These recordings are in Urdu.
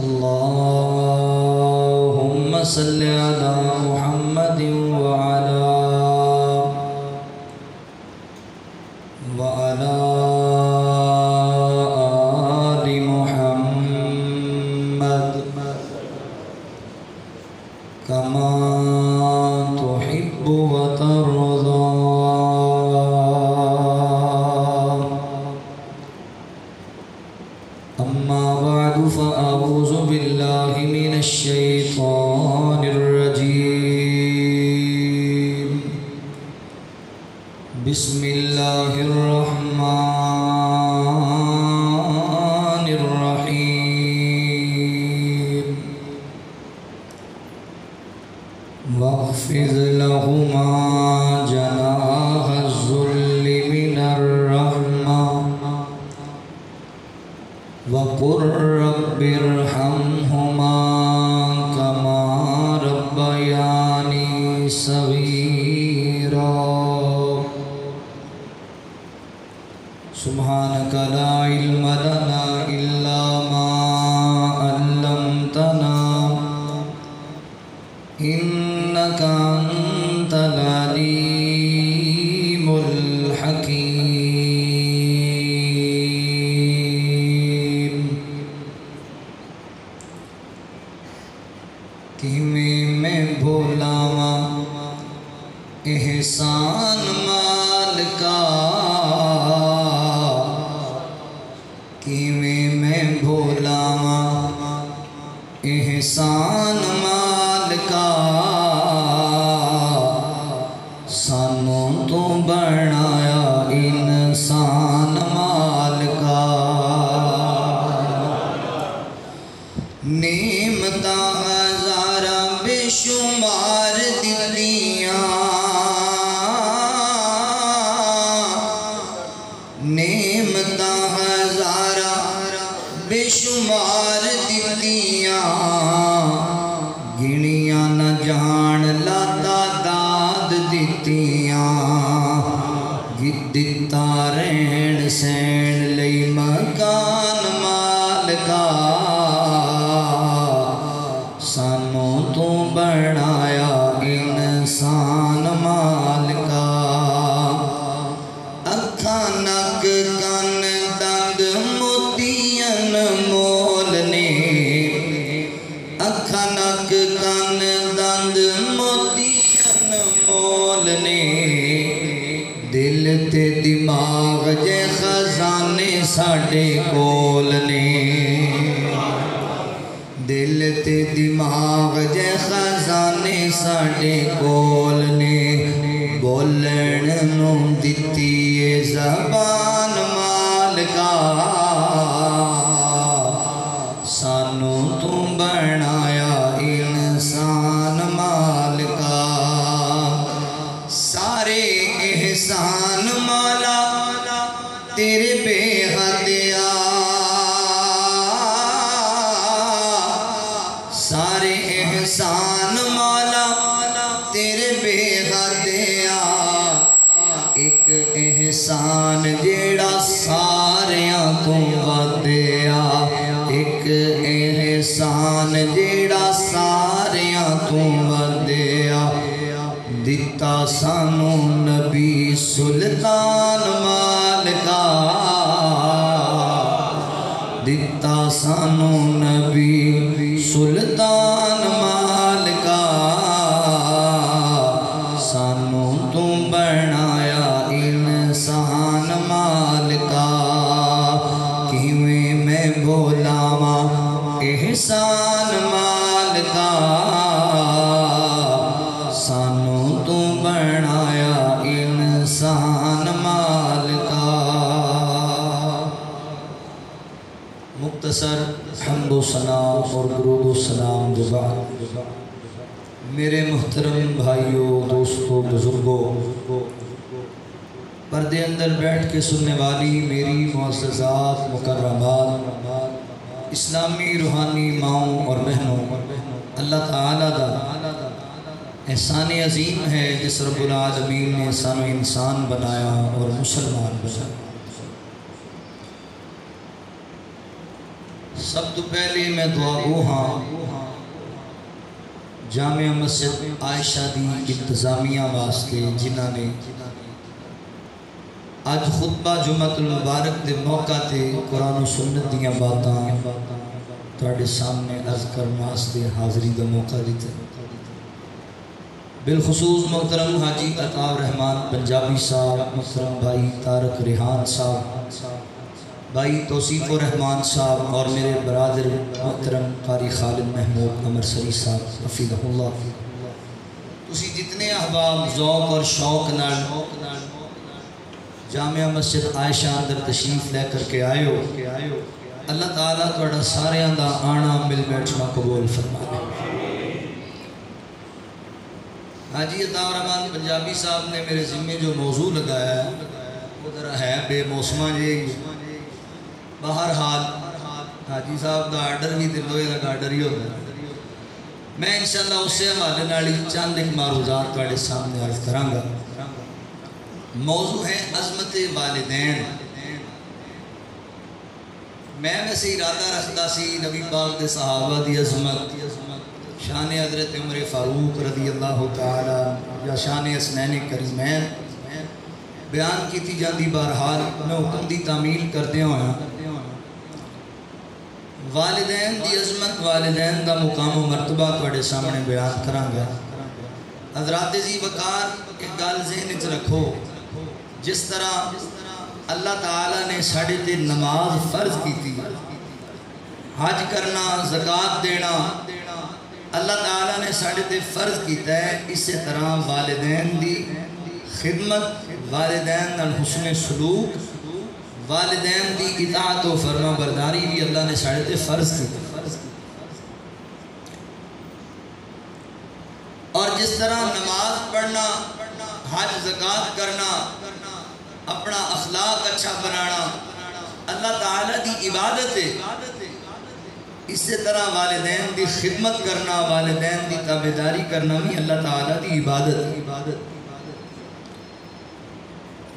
اللهم صل على محمد وعلى آل محمد كما تحب وترضى. أما بعد فأعوذ بالله من الشيطان الرجيم. بسم الله الرحمن الرحيم. واخفض لهما جناح الذل من الرحمة وقل رب ارحمهما كما ربياني صغيرا. سبحانك لا علم لنا إلا ما علمتنا إنك أنت العليم الحكيم. کیویں میں بھولاواں احسان مالکا، کیویں میں بھولاواں احسان مالکا، سانوں تو بنایا انسان مالکا. نعمتاں ہزاراں بے شمار دتیاں، نعمتاں ہزاراں بے شمار دتیاں، گنیاں نہ جان لا تعداد دتیاں. دتا رہن سہن لئی مکان مالکا، سانوں تو بنایا انسان مالکا. اکھاں نک کن دند موتین مول نے، اکھاں نک کن دند موتین مول نے. دل تے دماغ جے خزانے ساڈے کول نے، دل تے دماغ جے خزانے ساڈے کول نے. بولن نو دتی اے زبان مالکا، سانوں تو بنایا انسان مالکا. سارے احسان مولا تیرے بے حد آ، سارے احسان مولا تیرے بے حد آ. ایک احسان جیڑا ساریاں تو ود آ، ایک احسان جیڑا ساریاں تو ود آ. دتا سانو نبی سلطان مالکا، دتا سانو نبی سلطان مالکا، سانو تو بنایا انسان مالکا. کیویں میں بھولاواں احسان مالکا، سانوں تو بنایا انسان مالکا. مختصر حمد و ثنا اور درود و سلام کے بعد میرے محترم بھائیوں، دوستوں، بزرگوں، پردے اندر بیٹھ کے سننے والی میری معززات، مکرمات، اسلامی روحانی ماؤں اور بہنوں، اللہ تعالیٰ دا احسان عظیم ہے جس رب العالمین نے انسان و انسان بنایا اور مسلمان بنایا. سب تو پہلے میں دعا گو ہاں جامع مسجد عائشہ دی انتظامیہ واسطے جنہاں نے آج خطبہ جمعۃ المبارک دے موقع تے قرآن و سنت دیاں باتاں تواڈے سامنے عرض کرنے واسطے حاضری دا موقع دیتا بالخصوص محترم حاجی عطا الرحمان پنجابی صاحب، محترم بھائی طارق ریحان صاحب، بھائی توصیف الرحمان صاحب اور میرے برادر محترم قاری خالد محمود امرسری صاحب حفظہ اللہ، تسی جتنے احباب ذوق اور شوق نال جامعہ مسجد عائشہ اندر تشریف لے کر کے آئے ہو، اللہ تعالیٰ تواڈا ساریاں دا آنا مل بیٹھنا قبول فرمائے۔ حاجی عطا الرحمان پنجابی صاحب نے میرے ذمے جو موضوع لگایا ہے وہ ذرا ہے بے موسمہ جی، بہرحال حاجی صاحب دا آرڈر بھی دلوئے دا آرڈر ہی ہوتا ہے۔ میں انشاءاللہ اسے حوالے نالی چند ایک معروضات تواڈے سامنے عرض کراں گا۔ موضوع ہے عظمت والدین۔ میں ویسے ارادہ رکھتا سی نبی پاک دے صحابہ دی عظمت، شان حضرت عمر فاروق رضی اللہ تعالی یا شان حسنین کریمین بیان کیتی جاندی، بہرحال میں حکم دی تعمیل کردے ہویا والدین دی عظمت، والدین دا مقام و مرتبہ تواڈے سامنے بیان کراں گا۔ حضرات ذی وقار ایک گل ذہن وچ رکھو، جس طرح اللہ تعالیٰ نے ساڈے تے نماز فرض کیتی، حج کرنا، زکوٰۃ دینا اللہ تعالیٰ نے ساڈے تے فرض کیتا ہے، اسی طرح والدین دی خدمت، والدین نال حسن سلوک، والدین دی اطاعت و فرما برداری بھی اللہ نے ساڈے تے فرض کی۔ اور جس طرح نماز پڑھنا، حج زکوٰۃ کرنا، اپنا اخلاق اچھا بنانا اللہ تعالیٰ دی عبادت ہے، اسی طرح والدین دی خدمت کرنا، والدین دی تابعداری کرنا بھی اللہ تعالیٰ دی عبادت۔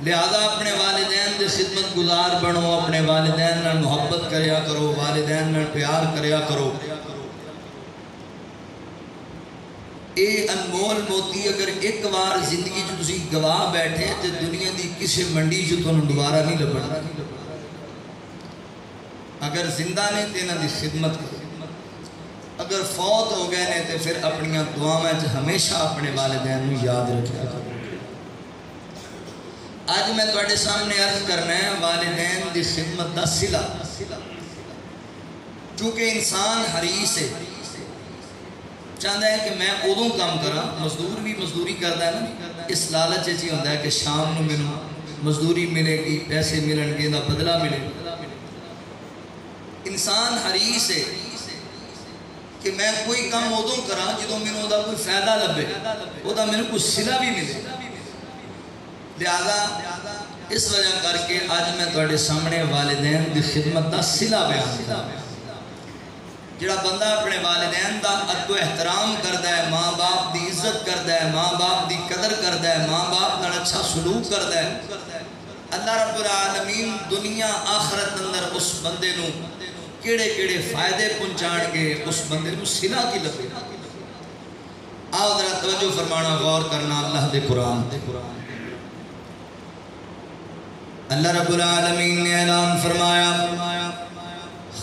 لہذا اپنے والدین دے خدمت گزار بنو، اپنے والدین نال محبت کریا کرو، والدین نال پیار کریا کرو۔ اے انمول موتی اگر ایک بار زندگی جو تسی گواہ بیٹھے تو دنیا دی کسی منڈی جو تنہوں دوبارہ نہیں لبنا۔ اگر زندہ نے تینا دی خدمت کرو، اگر فوت ہو گئے نے تو پھر اپنیاں دعاواں ہمیشہ اپنے والدین میں یاد رکھیا کرو۔ آج میں تواڈے سامنے عرض کرنا ہے والدین دی خدمت دا صلہ، چونکہ انسان حریص ہے، چاہتا ہے کہ میں ادوں کام کرا، مزدور بھی مزدوری کرتا ہے نا، اس لالچ ہی ہوتا ہے کہ شام نو مینوں مزدوری ملے گی، پیسے ملن گے، دا بدلہ ملے گا۔ انسان حریص ہے کہ میں کوئی کام ادوں کرا جدوں مینوں دا کوئی فائدہ لبے، وہ دا مینوں کوئی صلہ بھی ملے۔ لہذا اس وجہ کر کے آج میں تواڈے سامنے والدین دی خدمت دا صلہ بیان کرتا ہوں۔ جڑا بندہ اپنے والدین دا ادب و احترام کردا ہے، ماں باپ دی عزت کردا ہے، ماں باپ دی قدر کردا ہے، ماں باپ نال اچھا سلوک کردا ہے، اللہ رب العالمین دنیا آخرت اندر اس بندے نو کیڑے کیڑے فائدے پہنچان گے، اس بندے نو صلہ کی لبے۔ آؤ ذرا توجہ فرمانا، غور کرنا اللہ دے قرآن۔ اللہ رب العالمین نے اعلان فرمایا،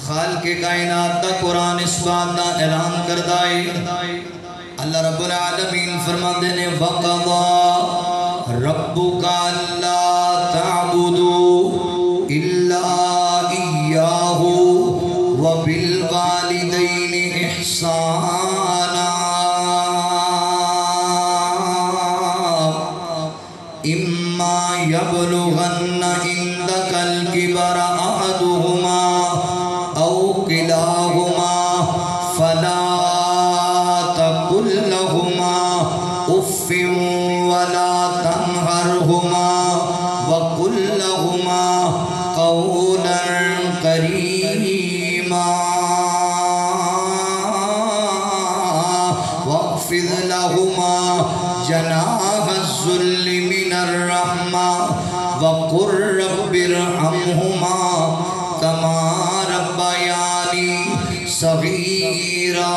خالق کائنات دا قرآن اس بات دا اعلان کردہ ہے۔ اللہ رب العالمین فرماتے نے وَقَضَى رَبُّكَ أَلَّا تَعْبُدُوا إِلَّا إِيَّاهُ وَبِالْوَالِدَيْنِ إِحْسَانًا إِمَّا يَبْلُغَنَّ عِندَكَ الْكِبَرَ أَحَدُهُمَا أو كلاهما فلا تقل لهما أف ولا تنهرهما وقل لهما قولا كريما واخفض لهما جناح الذل من الرحمة وقل رب ارحمهما كما ربياني صغیرا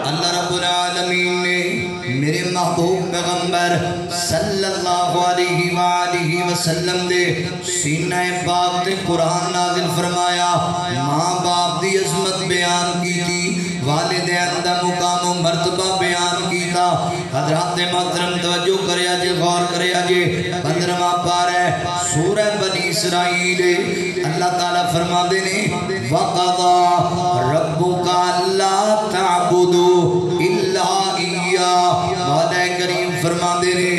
اللہ رب العالمین نے میرے محبوب پیغمبر صلی اللہ علیہ وآلہ وسلم دے سینہ پاک تے قرآن نازل فرمایا، ماں باپ دی عظمت بیان کی تھی، والدین دا مقام و مرتبہ بیان کیتا۔ حضرات محترم توجہ کریا جے، غور کریا جے، 15واں پارہ سورہ بنی اسرائیل اللہ تعالیٰ فرما دینے وَقَضَى رَبُّكَ أَلَّا تَعْبُدُوا إِلَّا إِيَّاهُ۔ مولا کریم فرما دینے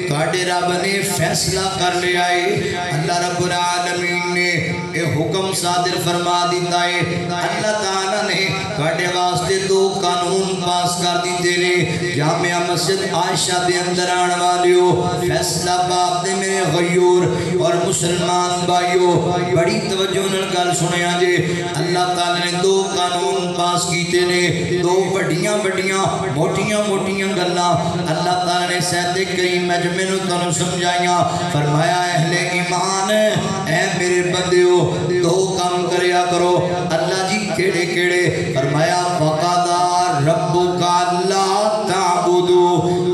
تواڈے رب نے فیصلہ کر لیا ہے، اللہ رب العالمین نے اے حکم صادر فرما دیتا ہے، اللہ تعالیٰ نے تواڈے واسطے دو قانون پاس کر دیتے نے۔ جامعہ مسجد عائشہ دے اندر آن والیو، فیصلہ باپ دے میرے غیور اور مسلمان بھائیو، بڑی توجہ نال گل سنیا جے، اللہ تعالیٰ نے دو قانون پاس کیتے نے، دو بڑیاں بڑیاں موٹیاں موٹیاں گلاں اللہ تعالیٰ نے سید کریم مجمع نو تانوں سمجھائیاں۔ فرمایا اہل ایمان اے میرے بندیو دو کام کریا کرو، اللہ جی کیڑے کیڑے؟ فرمایا وَقَضَى رَبُّكَ أَلَّا تَعْبُدُوا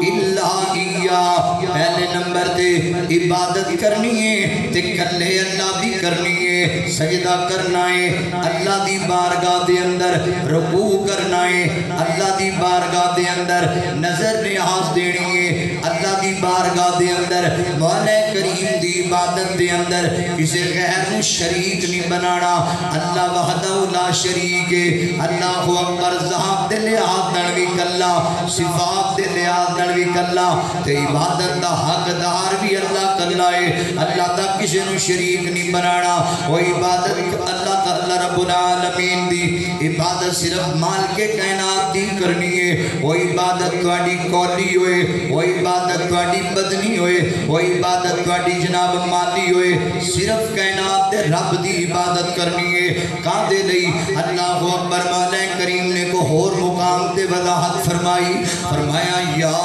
إِلَّا إِيَّاهُ۔ پہلے نمبر تے عبادت کرنی ہے تے کلے اللہ دی کرنی ہے، سجدہ کرنا ہے اللہ دی بارگاہ دے اندر، رکوع کرنا ہے اللہ دی بارگاہ دے اندر، نظر نیاز دینی ہے اللہ دی بارگاہ دے اندر، مولا کریم دی عبادت دے اندر کسی غیر شریک نہیں بنانا، اللہ وحدہ لا شریک ہے۔ اللہ اکبر، ذات دے لحاظ نال وی کلا، صفات دے لحاظ نال وی کلا، تے عبادت دا حقدار بھی اللہ کلا ہے، اللہ دا کسی نو شریک نہیں بنانا۔ وہ عبادت اللہ تعالی رب العالمین دی عبادت صرف مالک کائنات دی کرنی ہے، وہ عبادت تواڈی قولی ہوئے، وہ عبادت تواڈی بدنی ہوئے، وہ عبادت تواڈی جناب مالی ہوئے، صرف کائنات دے رب دی عبادت کرنی ہے۔ کاندے لئی اللہ اکبر، مولا کریم نے کو اور مقام تے وضاحت فرمائی، فرمایا یا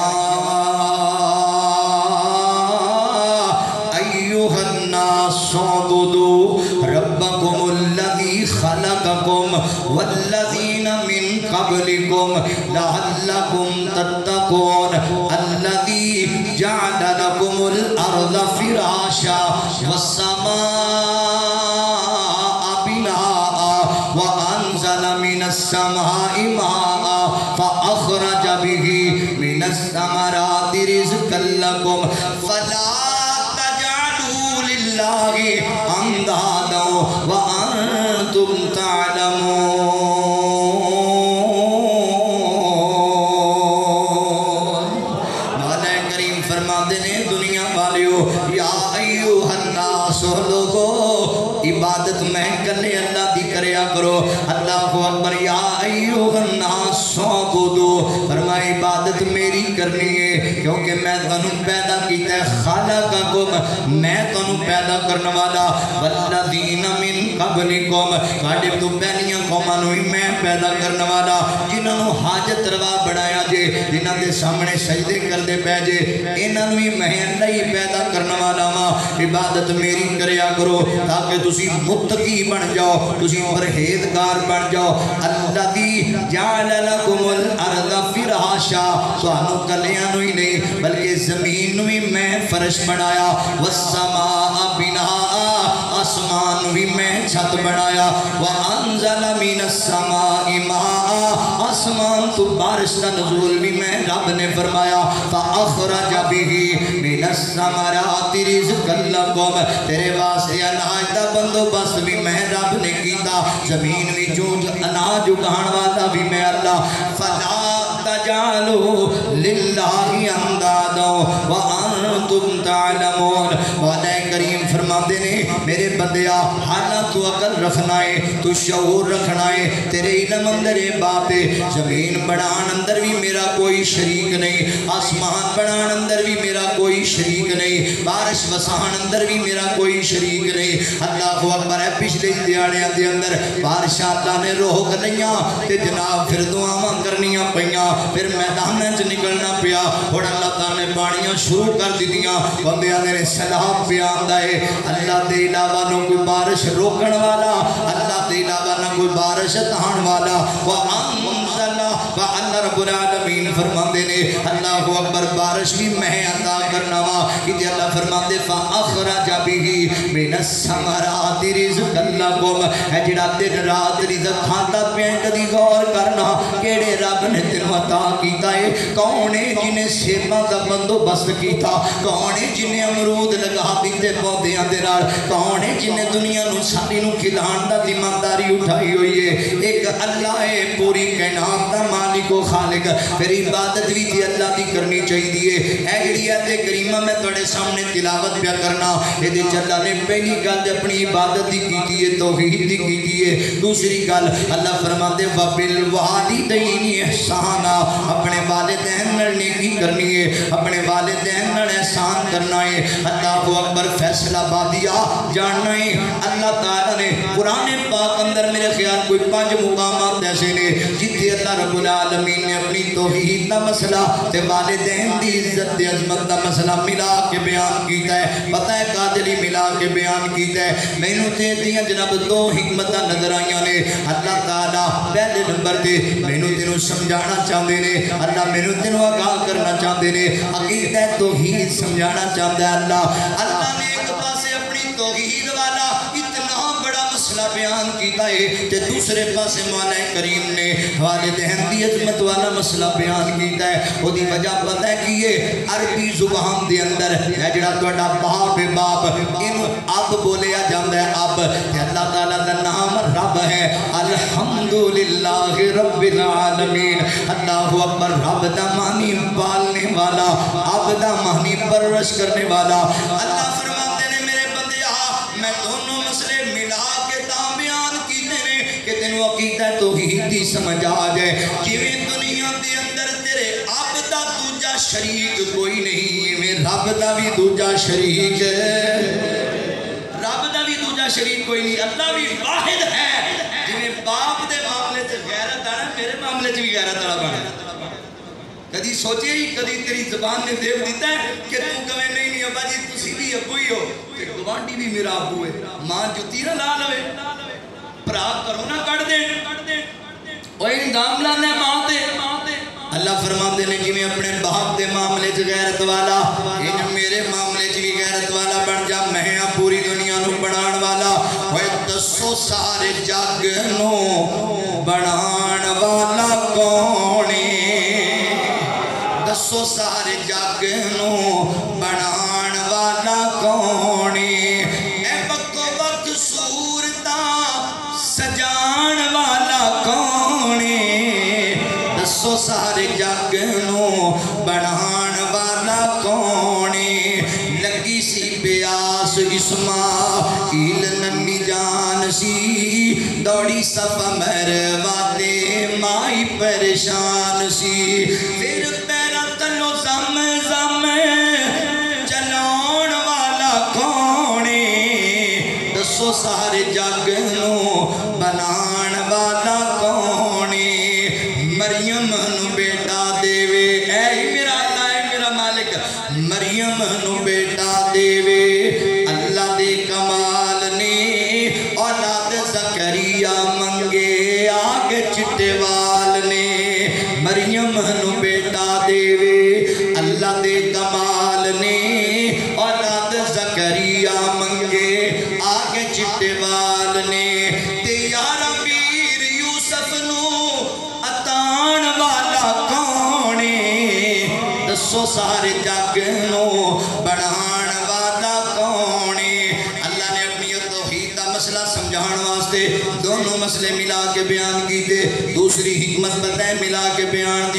ایھا الناس اعبدوا ربکم الذی خلقکم والذین من قبلکم لعلکم تتقون الذی جعل لکم الارض فراشا والسماء بناء وانزل من السماء ماء فاخرج به من الثمرات رزقا لکم فلا تجعلوا للہ اندادا وانتم تعلمون۔ مولا کریم فرماتے ہیں دنیا والیو یا ایھا الناس، لوگو عبادت میں کلے اللہ دی کریا کرو۔ اللہ اکبر، یا ایھا الناس اعبدوا، فرمایا عبادت میری کرنی ہے کیونکہ میں تانوں پیدا کیتا ہے، خالقکم، میں تانوں پیدا کرنے والا، والذین من قبلکم، تواڈے تو پہلیاں قوماں نوں میں پیدا کرنے والا، جنہاں نوں حاجت روا بنایا جے، جنہاں دے سامنے سجدے کردے پے جے، انہاں نوں میں اللہ ہی پیدا کرنے والا ہاں۔ عبادت میری کریا کرو تاکہ تسی متقی بن جاؤ، تسی پرہیزگار بن جاؤ۔ الذی جعل لکم الارض فراشا، تانوں کلیاں نوں ہی نہیں بلکہ زمین نوں ہی میں فرش بنایا، والسماء بناء، آسمان بھی میں چھت بنایا، وانزل من السماء ماء، آسمان تو بارش کا نزول بھی میں رب نے فرمایا، فاخرج به من الثمرات رزقا لکم، تیرے واسطے اناج دا بندوبست بھی میں رب نے کیتا، زمین وچوں اناج اگان والا بھی میں اللہ۔ فلا تجعلوا للہ اندادا وانتم تعلمون۔ مولا کریم فرماتے ہیں میرے بندیا، حالات تو عقل رکھنا ہے، تو شعور رکھنا ہے، تیرے علم اندر بات ہے، زمین بنان اندر بھی میرا کوئی شریک نہیں، آسمان بنان اندر بھی میرا کوئی شریک نہیں، بارش وسان اندر بھی میرا کوئی شریک نہیں۔ اللہ اکبر ہے، پچھلے دیاڑیاں دے اندر بارشاں اللہ نے روک لیاں تے جناب پھر دعاواں کرنیاں پیاں، پھر میداناں چ نکلنا پیا، اور اللہ تعالیٰ نے پانیاں شروع کر دی کیتیاں بندے آدھے سیلاب پہ آندا ہے اللہ دے علاوہ نہ کوئی بارش روکن والا اللہ دے علاوہ نہ کوئی بارش تھان والا اللہ رب العالمین فرماندے نے اللہ اکبر بارش بھی میں عطا کرنا وا کہ اللہ فرماندے فاخرج به من الثمرات رزقا لكم ہے جڑا دن رات رزق کھاتا پیا کدی غور کرنا کیڑے رب نے تینوں عطا کیتا ہے کون ہے جنے سیباں دا بندوبست کیتا کون ہے جنے امرود لگا دیتے پودیاں دے نال کون ہے جنے دنیا نو ساری نو کھلان دا ذمہ داری اٹھائی ہوئی ہے ایک اللہ ہے پوری کائنات دا مالک و خالق پھر عبادت بھی تے اللہ دی کرنی چاہیے اے جڑی ایت کریمہ میں تواڈے سامنے تلاوت پیا کرنا اے دے اللہ نے پہلی گل اپنی عبادت دی کیتی ہے توحید دی کیتی ہے دوسری گل اللہ فرماتے وبالوالدین احسانا اپنے والدین نال نیکی کرنی ہے اپنے والدین نال احسان کرنا ہے اللہ اکبر فیصلہ بادیا جاننا ہے اللہ تعالی نے قرآن پاک اندر میرے خیال کوئی 5 مقامات ایسے نے جتھے اللہ رب العالمین نے اپنی توحید دا مسئلہ تے والدین دی عزت تے عظمت دا مسئلہ ملا کے بیان کیتا ہے پتہ ہے قادری ملا کے بیان کیتا ہے مینوں تے دیاں جناب 2 حکمتاں نظر آئیاں نے اللہ تعالی پہلے نمبر تے مینوں تینوں سمجھانا چاہندے نے اللہ مینوں تینوں آگاہ کرنا چاہندے نے عقیدہ توحید سمجھانا چاہندا ہے اللہ نے ایک پاسے اپنی توحید والا اتنا بڑا مسئلہ بیان کیتا ہے تے دوسرے پاسے مولا کریم نے والدین دی عظمت والا مسئلہ بیان کیتا ہے او دی وجہ پتہ ہے کہ یہ عربی زبان دے اندر ہے جڑا تہاڈا باپ باپ اینو اب بولیا جاندا ہے اب تے اللہ تعالی دا نام رب ہے الحمدللہ رب العالمین اللہ اکبر رب دا معنی پالنے والا اب دا معنی پرورش کرنے والا اللہ فرماتے نے میرے بندیا میں دونوں مسئلے ملا کے تاں بیان کیتے نے کہ تینوں عقیدہ توحید دی سمجھ آ جائے جویں دنیا دے اندر تیرے اب دا دوجا شریک کوئی نہیں میں رب دا بھی دوجا شریک ہے رب دا بھی دوجا شریک کوئی نہیں اللہ بھی واحد ہے جویں باپ دے معاملے سے غیرت آنا میرے معاملے سے بھی غیرت آنا بنا کدی سوچے ہی کدی تیری زبان نے دیکھ دیتا ہے کہ تم کمیں نہیں ابا جی تسی بھی ابو ہی ہو کہ گوانڈی بھی میرا ابو ہے ماں جتی نہ لا لوے پرا کرو نہ کٹ دے وہ اندام لانا ہے ماں تے اللہ فرماتے نے جی میں اپنے باپ دے معاملے سے غیرت والا ان میرے معاملے سے بھی غیرت والا بن جا میں پوری دنیا نو بنان والا وہ دسو سارے جگ نو بنان والا کونے دسو سارے جگ نو بنان والا کونے اے وقت وقت صورتاں سجان والا کونے دسو سارے جگ نو بنان والا کونے لگی سی بیاس اسماعیل ننی جان سی دوڑی صفا مروا دے مائی پریشان سی پھر پیرا تلو زم زم چلون والا کونے دسو سارے جگ نو بنان والا کونے مریم نو بیٹا دے وے اے میرا اللہ اے میرا مالک مریم نو بیٹا دے وے اللہ دے کمال نے اولاد زکریا منگے آگے چٹے وال نے مریم نو بیٹا دے وے اللہ دے کمال نے اولاد زکریا منگے آگے چٹے وال نے تے یارا پیر یوسف نو اتان والا کونے دسو سارے جگ نو بنان والا کونے اللہ نے اپنی توحید دا مسئلہ سمجھان واسطے دونوں مسئلے ملا کے بیان کیتے دوسری حکمت بتائیں ملا کے بیان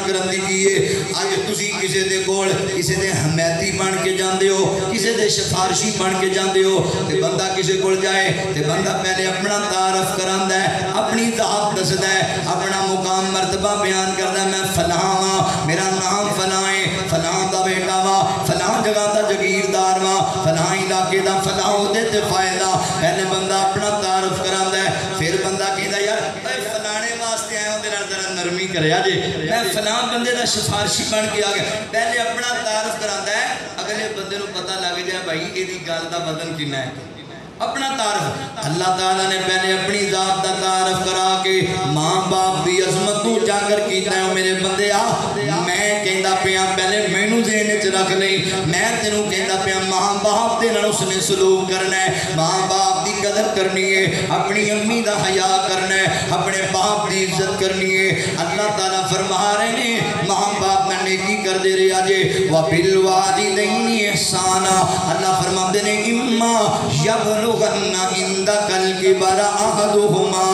کرن دی کیے آج تسی کسے دے کول کسے دے حمیتی بن کے جاندے ہو کسے دے سفارشی بن کے جاندے ہو تے بندہ کسے کول جائے تے بندہ پہلے اپنا تعارف کراندا ہے اپنی ذات دسدا ہے اپنا مقام مرتبہ بیان کردا ہے میں فلاں ہاں میرا نام فلاں ہے فلاں دا بیٹا وا فلاں جگہ دا جگیردار وا فلاں علاقے دا فلاں عہدے تے فائدہ پہلے بندہ اپنا تعارف کراندا ہے پھر بندہ کہندا یار اے فلانے وا واسطے آیا ہوں ذرا نرمی کریا جی میں فلاں بندے دا سفارشی بن کے آ گیا پہلے اپنا تعارف کراتا ہے اگلے بندے نو پتہ لگ جائے بھائی یہ گل دا وزن کنا ہے اپنا تعارف اللہ تعالیٰ نے پہلے اپنی ذات دا تعارف کرا کے ماں باپ دی عظمت تو جاگر کیتا ہے میرے بندے میں کہندا پیا پہلے مینوں ذہن وچ رکھ لئی میں تینوں کہندا پیا ماں باپ دے نال اس نے سلوک کرنا ہے ماں باپ دی قدر کرنی ہے اپنی امی دا حیا کرنا ہے اپنے باپ دی عزت کرنی ہے اللہ تعالیٰ فرما رہے ہیں ماں باپ میں نیکی کر دے رہے آجے وَبِالْوَالِدَيْنِ احسانا اللہ فرماتے ہیں اما یبلغن عندك الكبر احدهما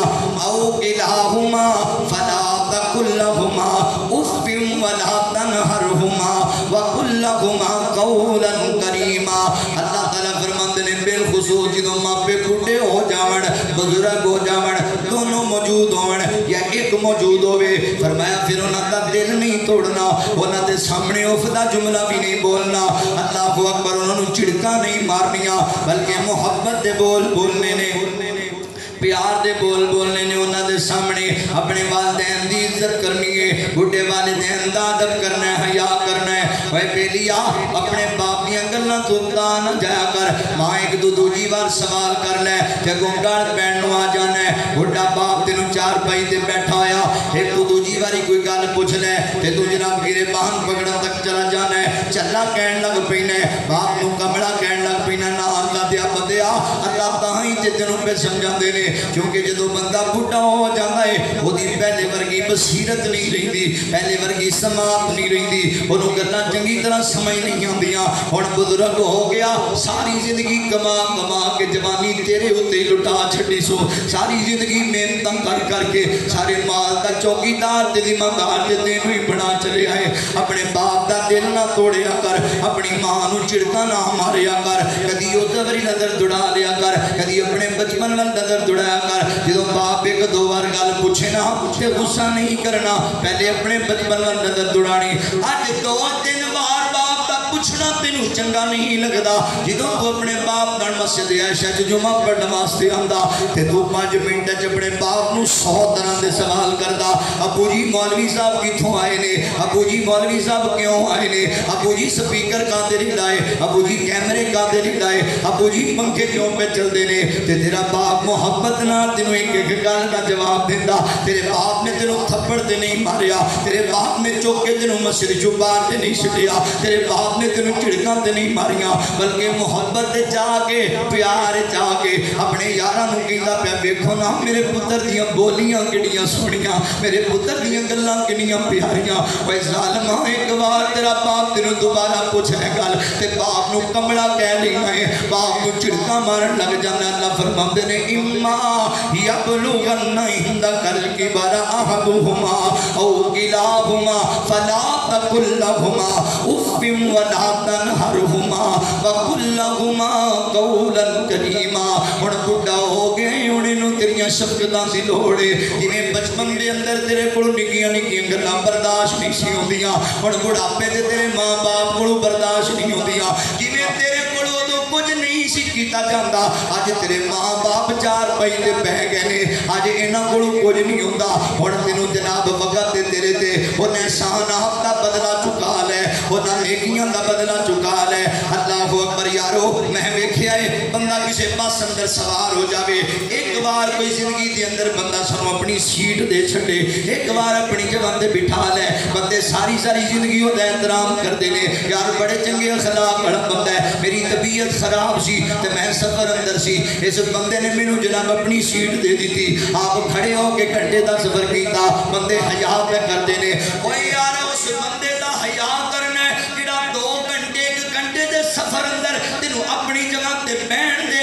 او كلاهما فلا تقل لهما اف ولا تنهرهما وقل لهما قولا كريما اللہ تعالیٰ فرماتے ہیں بالخصوص جدوں ماپے بوڑھے ہو جاون بزرگ ہو جاون دونوں موجود ہون یا ایک موجود ہوئے فرمایا پھر انہاں دا دل نہیں توڑنا انہاں دے سامنے اف دا جملہ بھی نہیں بولنا اللہ اکبر انہاں نوں چڑکاں نہیں مارنیاں بلکہ محبت دے بول بولنے نے پیار دے بول بولنے نے انہاں دے سامنے اپنے والدین دی عزت کرنی ہے بڑھے والدین دا ادب کرنا ہے حیا کرنا ہے اے بیلیا اپنے باپ دیاں گلاں تو نہ جایا کر ماں ایک دوجی بار سوال کر لے تے گنگال پین نو آ جانا ہے بڑھا باپ تینوں چار پائی تے بیٹھا ہویا ایک دوجی باری کوئی گل پوچھ لے تے تو جناب گرے باہن پکڑن تک چلا جانا ہے چلا کہن لگ پینا ہے باپ نو کمڑا کہن لگ پینا نہ اللہ دیا بندیا اللہ تاں ہی تے تینوں پہ سمجھاندے نے کیونکہ جدو بندہ بڑھا ہو جاتا ہے وہ دی پہلے ورگی بصیرت نہیں رہی پہلے ورگی سماعت نہیں رہی انہوں گلنا چنگی طرح سمجھ نہیں آندیاں اور بزرگ ہو گیا ساری زندگی کما کما کے جوانی تیرے ہوتے لٹا چھڑی سو ساری زندگی محنت کر کر کے سارے مال دا چوکیدار تے ذمہ دار تے تینوں ہی بنا چلے آئے اپنے باپ دا دل نہ توڑیا کر اپنی ماں نو چڑکا نہ ماریا کر کدی او دوری نظر دڑا لیا کر کدی اپنے بچپن وال نظر دڑا کر جدو باپ ایک دو بار گل پوچھے نا تے غصہ نہیں کرنا پہلے اپنے بچپن وال نظر دوڑانی اج دو تین بار باپ دا پوچھنا تینوں چنگا نہیں لگدا جدو تو اپنے باپ نال مسجد عائشہ چ جمعہ پڑھن واسطے آندا تے تو 5 منٹ چ اپنے باپ نو 100 طرح دے سوال کردا ابو جی مولوی صاحب کتھوں آئے نے ابو جی مولوی صاحب کیوں آئے نے ابو جی سپیکر کاتے نہیں لائے ابو جی کیمرے کاتے نہیں لائے ابو جی پنکھے کیوں پہ چل دے نے تے تیرا باپ محبت نال تینوں ایک ایک گل دا جواب دیندا تیرے باپ نے تینوں تھپڑ تے نہیں ماریا تیرے باپ نے چوک کے تینوں مسجد چوں باہر تے نہیں چھڈیا تیرے باپ نے تینوں چڑکاں تے نہیں ماریاں بلکہ محبت تے چاہ کے پیار چاہ کے اپنے یاراں نوں کہندا پیا ویکھو نا میرے پتر دیاں بولیاں کڈیاں سونیاں میرے پتر دیاں گلاں کڈیاں پیاریاں اوے ظالما ایک بار تیرا باپ تینوں دوبارہ پوچھ لے گل تے باپ نوں کمڑا کہہ لینا ہے باپ نوں چڑکاں مارن لگ جانا اللہ فرماندے نے اما یبلغن عندک الکبر احدهما او کلاهما فلا تقل لهما اف ولا تنهرهما وقل لهما قولا کریما ہن بڈھا ہو گئے انہاں نوں تیریاں شفقتاں دی لوڑ ہے جویں بچپن دے اندر تیرے کول نکیاں نکیاں گلاں برداشت نہیں سی ہوندیاں ہن بڑھاپے تے تیرے ماں باپ کول برداشت نہیں ہوندیاں جویں تیرے کول اودوں کچھ نہیں سی کیتا جاندا اج تیرے ماں باپ چار پائی تے بہ گئے نے اج انہاں کول کچھ نہیں ہوندا ہن تینوں جناب وقت تے تیرے تے انہاں احسان آپ دا بدلہ چکا لے انہاں نیکیاں دا بدلہ چکا لے اللہ اکبر یارو میں ویکھیا ہے بندہ کسے بس اندر سوار ہو جاوے ایک بار کوئی زندگی دے اندر بندہ سانوں اپنی سیٹ دے چھڈے ایک بار اپنی جگہ تے بٹھا لے بندے ساری زندگی او دا احترام کردے نے یار بڑے چنگے اخلاق والا بندہ ہے میری طبیعت خراب سی تے میں سفر اندر سی اس بندے نے مینوں جناب اپنی سیٹ دے دیتی آپ کھڑے ہو کے گھنٹے دا سفر کیتا بندے حیا پہ کردے نے اوے یار اس بندے دا حیا کرنا ہے جڑا 2 گھنٹے 1 گھنٹے دے سفر اندر تینوں اپنی جگہ تے بیٹھ دے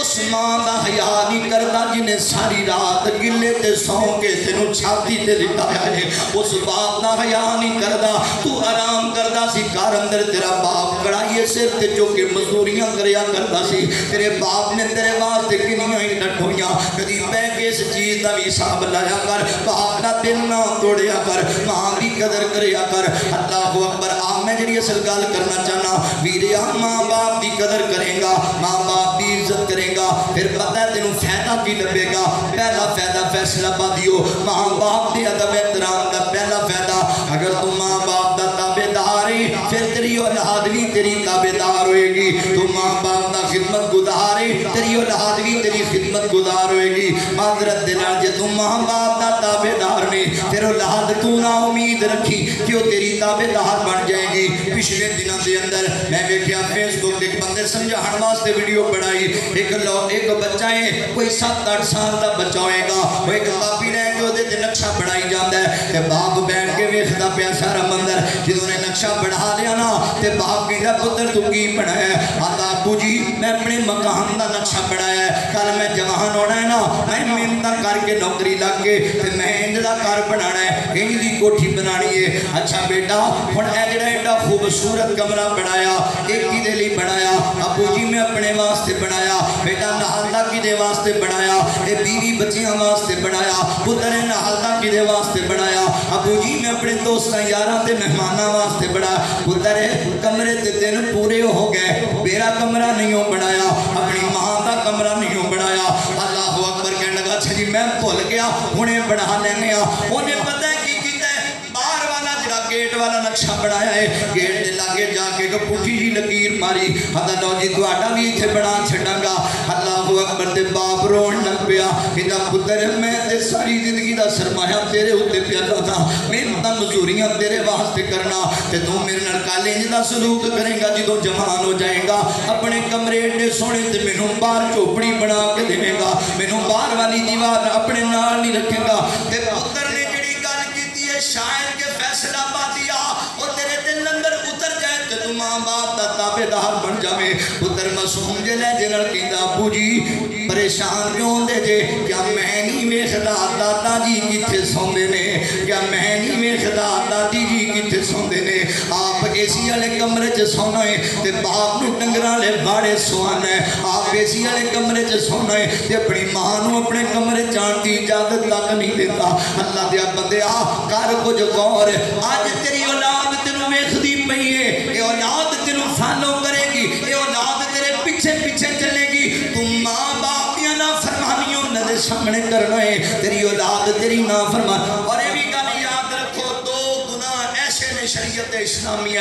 اس ماں دا حیا نہیں کردا جنہیں ساری رات گلے تے سو کے تینوں چھاتی تے لٹایا ہے اس باپ دا حیا نہیں کردا تو آرام کردا سی گھر اندر تیرا باپ کڑائیے سر تے جو کہ مزدوریاں کریا کردا سی تیرے باپ نے تیرے واسطے کنیاں ہی ڈٹھویاں کدی بہ کے اس چیز دا بھی حساب لایا کر باپ دا دل نہ توڑیا کر ماں دی قدر کریا کر اللہ اکبر میں جڑی اصل گل کرنا چاہنا ویریا ماں باپ دی قدر کرے گا ماں باپ دی عزت کرے گا پھر پتہ ہے تینوں فائدہ کی لبے گا؟ پہلا فائدہ فیصلہ بادیو ماں باپ دے ادب احترام دا پہلا فائدہ، اگر تو ماں باپ دا تابعدار ہے پھر تیری اولاد بھی تیری تابعدار ہوئے گی، تو ماں باپ دا خدمت گزار ہے تیری اولاد بھی تیری خدمت گزار ہوئے گی۔ معذرت دینا جے تو ماں باپ دا تابعدار نے پھر اولاد تو نہ امید رکھی کہ وہ تیری تابعدار بن جائے گی۔ پچھلے دنوں دے اندر میں دیکھیا فیس بک ایک بندے سمجھانے واسطے ویڈیو بنائی، ایک بچہ ہے کوئی 7-8 سال دا بچہ ہوئے گا، وہ ایک کاپی لے کے وہ دے نقشہ بڑھائی جاندہ ہے تے باپ بیٹھ کے ویکھدا پیا سارا مندر، جدوں نے نقشہ بڑھا لیا نا تے باپ کہندا پتر تو کی بنایا ہے؟ آتا ابو جی میں اپنے مکان دا نقشہ بڑھایا ہے، کل میں جوان ہونا ہے نا میں محنت کر کے نوکری لگ کے تے میں انج دا گھر بنانا ہے، انج دی کوٹھی بنانی ہے۔ اچھا بیٹا ہن اے جڑا ایڈا خوبصورت کمرہ بنایا ایک کدے لئی بنایا؟ ابو جی میں اپنے واسطے بنایا۔ بیٹا نہالدا کدے واسطے بنایا؟ اے بیوی بچیاں واسطے بنایا۔ پتر نہالدا کدے واسطے بنایا؟ ابو جی میں اپنے دوستاں یاراں تے مہماناں واسطے بنایا۔ پتر کمرے تے دن پورے ہو گئے، میرا کمرہ نہیں ہو بنایا، اپنی ماں دا کمرہ نہیں ہو بنایا۔ اللہ اکبر کہنے لگا اچھا جی میں بھول گیا ہنے بنا لینے آ۔ انہیں پتہ ہے کی کیتا ہے؟ باہر والا جڑا گیٹ والا نقشہ بنایا ہے، گیٹ دے لاگے جا کے ایک پٹھی جی لکیر ماری، آتا لو جی تہاڈا بھی ایتھے بنا چھڈاں گا۔ اللہ اکبر تے باپ رون لگ پیا، کہندا پتر میں تے ساری زندگی دا سرمایہ تیرے اوتے پیا کردا، محنتاں مزوریاں تیرے واسطے کرنا تے تو میرے نال کالج دا سلوک کرے گا جدوں جوان ہو جائے گا، اپنے کمرے ایڈے سونے تے مینوں باہر چوپڑی بنا کے دے گا، مینوں باہر والی دیوار اپنے نال نہیں رکھے گا۔ تے پتر نے جڑی گل کیتی ہے شاید کہ فیصلہ بادیا او تیرے دل اندر اتر جائے تے تو ماں باپ دا تابعدار بن جاویں۔ پتر معصوم جے لہجے نال کہندا ابو جی پریشان کیوں دے جے؟ کیا میں نہیں ویکھدا دادا جی کتھے سوندے نے؟ کیا میں نہیں ویکھدا دادی جی کتھے سوندے نے؟ آپ اے سی والے کمرے چ سونا ہے تے باپ نو ڈنگراں والے باڑے سوانا ہے، آپ اے سی والے کمرے چ سونا ہے تے اپنی ماں نو اپنے کمرے جان دی اجازت تک نہیں دیتا۔ اللہ دیا بندیا کر کچھ غور، اج تیری اولاد تینوں ویکھدی پئی ہے، اے اولاد تینوں فالو کرے گی، اے اولاد تیرے پیچھے پیچھے چلے گی، تم ماں باپ دیاں نافرمانیاں انہاں دے سامنے کرنا ہے، تیری اولاد تیری نافرمان۔ اور یہ بھی گل یاد رکھو دو گناہ ایسے نے شریعت اسلامیہ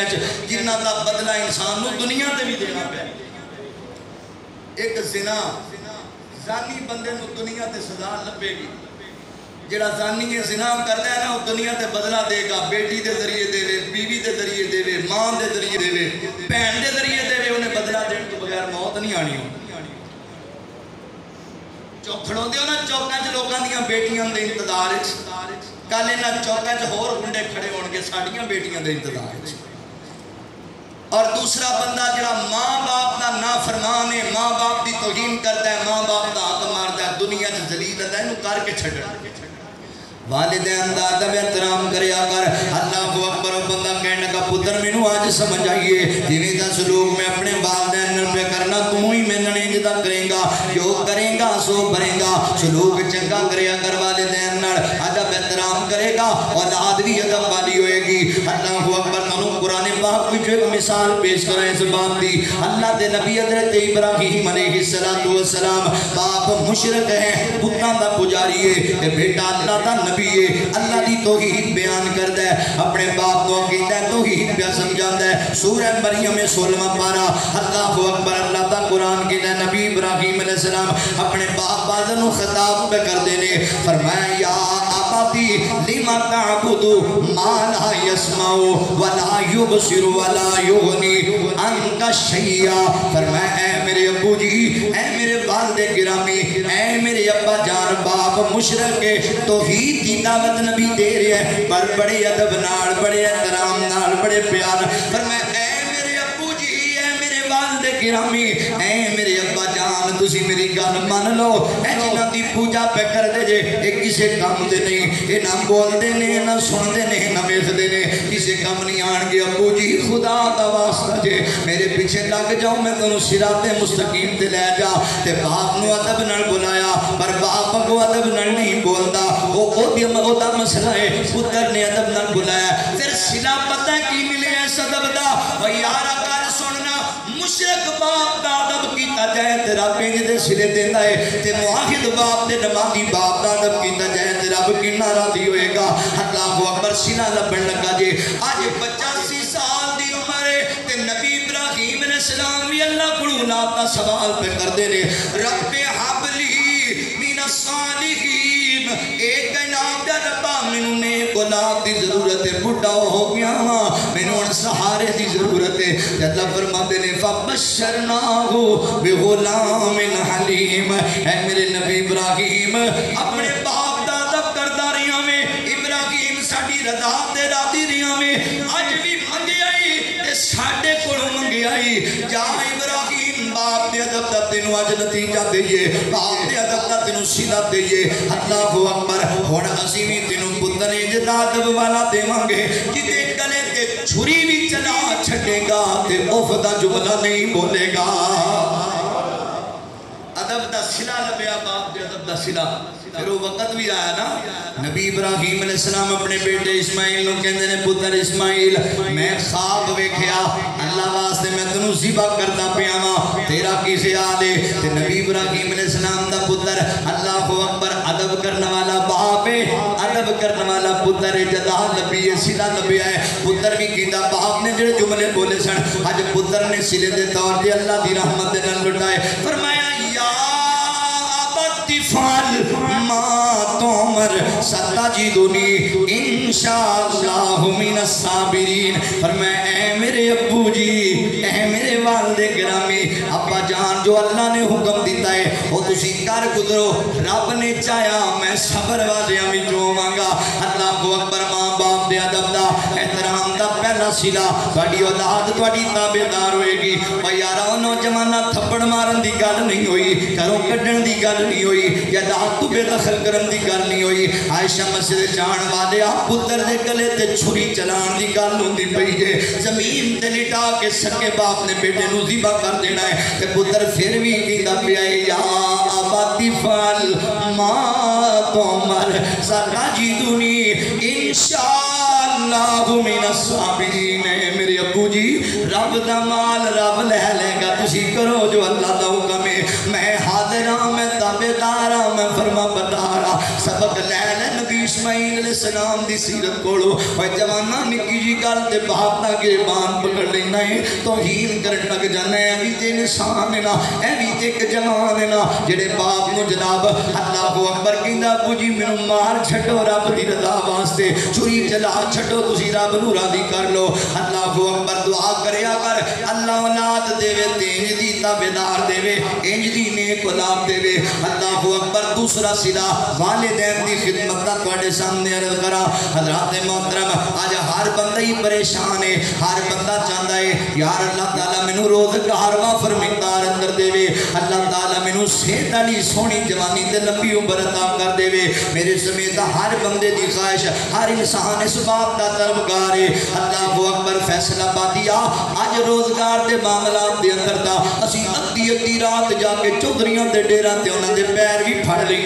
جنہاں دا بدلہ انسان نو دنیا تے بھی دینا پیا۔ ایک زنا، زانی بندے نو دنیا تے سزا لبے گی، جڑا زانی زنا کردا ہے نا وہ دنیا تے بدلہ دے گا، بیٹی دے ذریعے دے وے، بیوی دے ذریعے دے وے، ماں دے ذریعے دے وے، بہن دے ذریعے دے وے، انہیں بدلہ دین تو بغیر موت نہیں آنی ہو۔ کھڑو دے نا چوکاں چ لوکاں دیاں بیٹیاں دے انتظار وچ، کل انہاں چوکاں چ ہور گنڈے کھڑے ہون گے ساڈیاں بیٹیاں دے انتظار وچ۔ اور دوسرا بندہ جڑا ماں باپ دا نافرمان ہے، ماں باپ دی توہین کرتا ہے، ماں باپ دا حق مارتا ہے، دنیا چ ذلیل ہے اینو کر کے چھڈنا۔ والدین دا ادب احترام کریا کر۔ اللہ اکبر، بندہ کہنے لگا پتر مینوں آج سمجھ آئیے جویں دا سلوک میں اپنے والدین نال پہ کرنا تو ہی میرے نال انج دا کرے گا، جو کرے گا سو بھرے گا۔ سلوک چنگا کریا کر والدین نال، ادب احترام کرے گا اولاد بھی ادب والی ہوئے گی۔ اللہ اکبر، تانوں قرآن پاک وچ ایک مثال پیش کریں اس بات دی۔ اللہ دے نبی حضرت ابراہیم علیہ السلام باپ مشرک ہے، بتاں دا پجاری ہے، تے بیٹا اللہ دا نبی ہے، اللہ دی توحید بیان کردا ہے، اپنے باپ کو عقیدہ توحید پہ سمجھاتا ہے۔ سورہ مریم 16 پارہ، اللہ اکبر، اللہ دا قرآن کے نبی ابراہیم علیہ السلام اپنے باپ بادن خطاب پہ کر دینے، فرمایا یا اباتی لما تعبد ما لا يسمع ولا يبصر ولا يغني عنك شيئا۔ فرمایا اے میرے ابو جی، اے میرے والد گرامی، اے میرے ابا جان، باپ مشرک کے توحید دی دعوت نبی دے رہے ہیں پر بڑے ادب نال، بڑے احترام نال، بڑے پیار۔ فرمایا اے میرے ابو جی، اے میرے والد گرامی، اے میرے ابا جان، تسی میری گل مان لو، اے جنہاں دی پوجا پہ کر دے جے اے کسے کام دے نہیں، اے نہ بول دے نے، نہ سن دے نے، نہ ویکھ دے نے، کسے کام نہیں آن گے۔ ابو جی خدا دا واسطہ جے میرے پیچھے لگ جاؤ، میں تانوں صراط مستقیم تے لے جا۔ تے باپ نو ادب نال بلایا، پر باپ کو ادب نال نہیں بولدا، او دا مسئلہ ہے۔ پتر نے ادب نال بلایا، پھر صلہ پتہ کی ملے اس ادب دا؟ او یارا گل سننا، مشرک باپ دا ادب کیتا جائے تے رب انج دے سلے دیندا ہے تے موحد باپ تے نمازی باپ دا ادب کیتا جائے تے رب کنا راضی ہوئے گا اللہ اکبر سینہ لبن لگا جے اج 85 سال دی عمر ہے تے نبی ابراہیم علیہ السلام بھی اللہ کو اولاد دا سوال پہ کردے نے رب حبلی من الصالحین ایک جناب دا ربا مینوں نیک اولاد دی ضرورت ہے بڈھا ہو گیا ہاں مینوں ہن سہارے دی ضرورت ہے تے اللہ فرماتے نے فبشرناہ بغلام حلیم اے میرے نبی ابراہیم اپنے باپ دا ادب کردہ رہیاں میں ابراہیم ساڈی رضا تے راضی رہیاں میں اج بھی منگیائی تے ساڈے کولوں منگیائی جا ابراہیم باپ دے ادب دا تینوں اج نتیجہ دئیے باپ دے ادب دا تینوں صلہ دئیے اللہ اکبر ہن اسی وی تینوں پتر انج دا ادب والا دیواں گے جتے گلے تے چھری بھی چلا چھڈے گا تے اف دا جملہ نہیں بولے گا ادب دا صلہ لبیا باپ دے ادب دا صلہ پھر وہ وقت بھی آیا نا نبی ابراہیم علیہ السلام اپنے بیٹے اسماعیل نو کہندے نے پتر اسماعیل میں خواب ویکھیا اللہ واسطے میں تینوں ذبح کردا پیا وا تیرا کی خیال ہے تے نبی ابراہیم علیہ السلام دا پتر اللہ اکبر ادب کرنے والا باپ ہے ادب کرنے والا پتر ہے جدا لبی ہے صلہ لبیا ہے پتر بھی کیندا باپ نے جڑے جملے بولے سن اج پتر نے صلے دے طور تے اللہ دی رحمت دے نال لٹائے فرمایا یا فعل ما تؤمر ستجدنی انشاءاللہ من الصابرین فرمایا اے میرے ابو جی اے میرے والد گرامی ابا جان جو اللہ نے حکم دیتا ہے وہ تسی کر گزرو رب نے چاہیا میں صبر والیاں وچوں ہوواں گا اللہ اکبر ماں باپ دے ادب دا احترام دا پہلا صلہ تہاڈی اولاد تہاڈی تابعدار ہوئے گی او یارا نوجواناں تھپڑ مارن دی گل نہیں ہوئی گھروں کڈن دی گل نہیں ہوئی یا دات تو بے دخل کرن دی گل نہیں ہوئی عائشہ مسجد جان والے آپ پتر دے گلے تے چھری چلان دی گل ہوندی پئی ہے زمین تے لٹا کے سکے باپ نے بیٹے نو ذبح کر دینا ہے تے پتر پھر بھی کہندا پیا ہے یا ابا فعل ما تؤمر ستجدنی انشاءاللہ من الصابرین میرے ابو جی رب دا مال رب لے لے گا تسی کرو جو اللہ دا حکم ہے میں حاضر ہاں میں تابعدار ہاں میں فرما بردار ہاں سبق لے لے نبی اسماعیل علیہ السلام دی سیرت کولو اوے جواناں نکی جی گل تے باپ دا گریبان پکڑ لینا ہے توہین کرن لگ جانا ہے وی تے انسان ہے نا اے وی تے ایک جوان ہے نا جڑے باپ نو جناب اللہ اکبر کہندا ابو جی مینوں مار چھڈو رب دی رضا واسطے چھری چلا چھڈو تسی رب نو راضی کر لو اللہ اکبر دعا کریا کر اللہ اولاد دیوے تینج دی تابعدار دیوے انج دی نیک اولاد دیوے اللہ اکبر دوسرا صلہ والدین دی خدمت دا تواڈے سامنے عرض کرا حضرات محترم آج ہر بندہ ہی پریشان ہے ہر بندہ چاہتا ہے یار اللہ تعالیٰ مینوں روزگار وافر مقدار اندر دیوے اللہ تعالیٰ مینوں صحت والی سونی جوانی تے لمبی عمر عطا کر دیوے میرے سمیت ہر بندے دی خواہش ہر انسان اس بات دا طلبگار ہے اللہ اکبر فیصلہ بادیا اج روزگار دے معاملات دے اندر دا اسی ادھی رات جا کے چودھریاں دے ڈیراں تے انہاں دے پیر بھی پھڑ لینے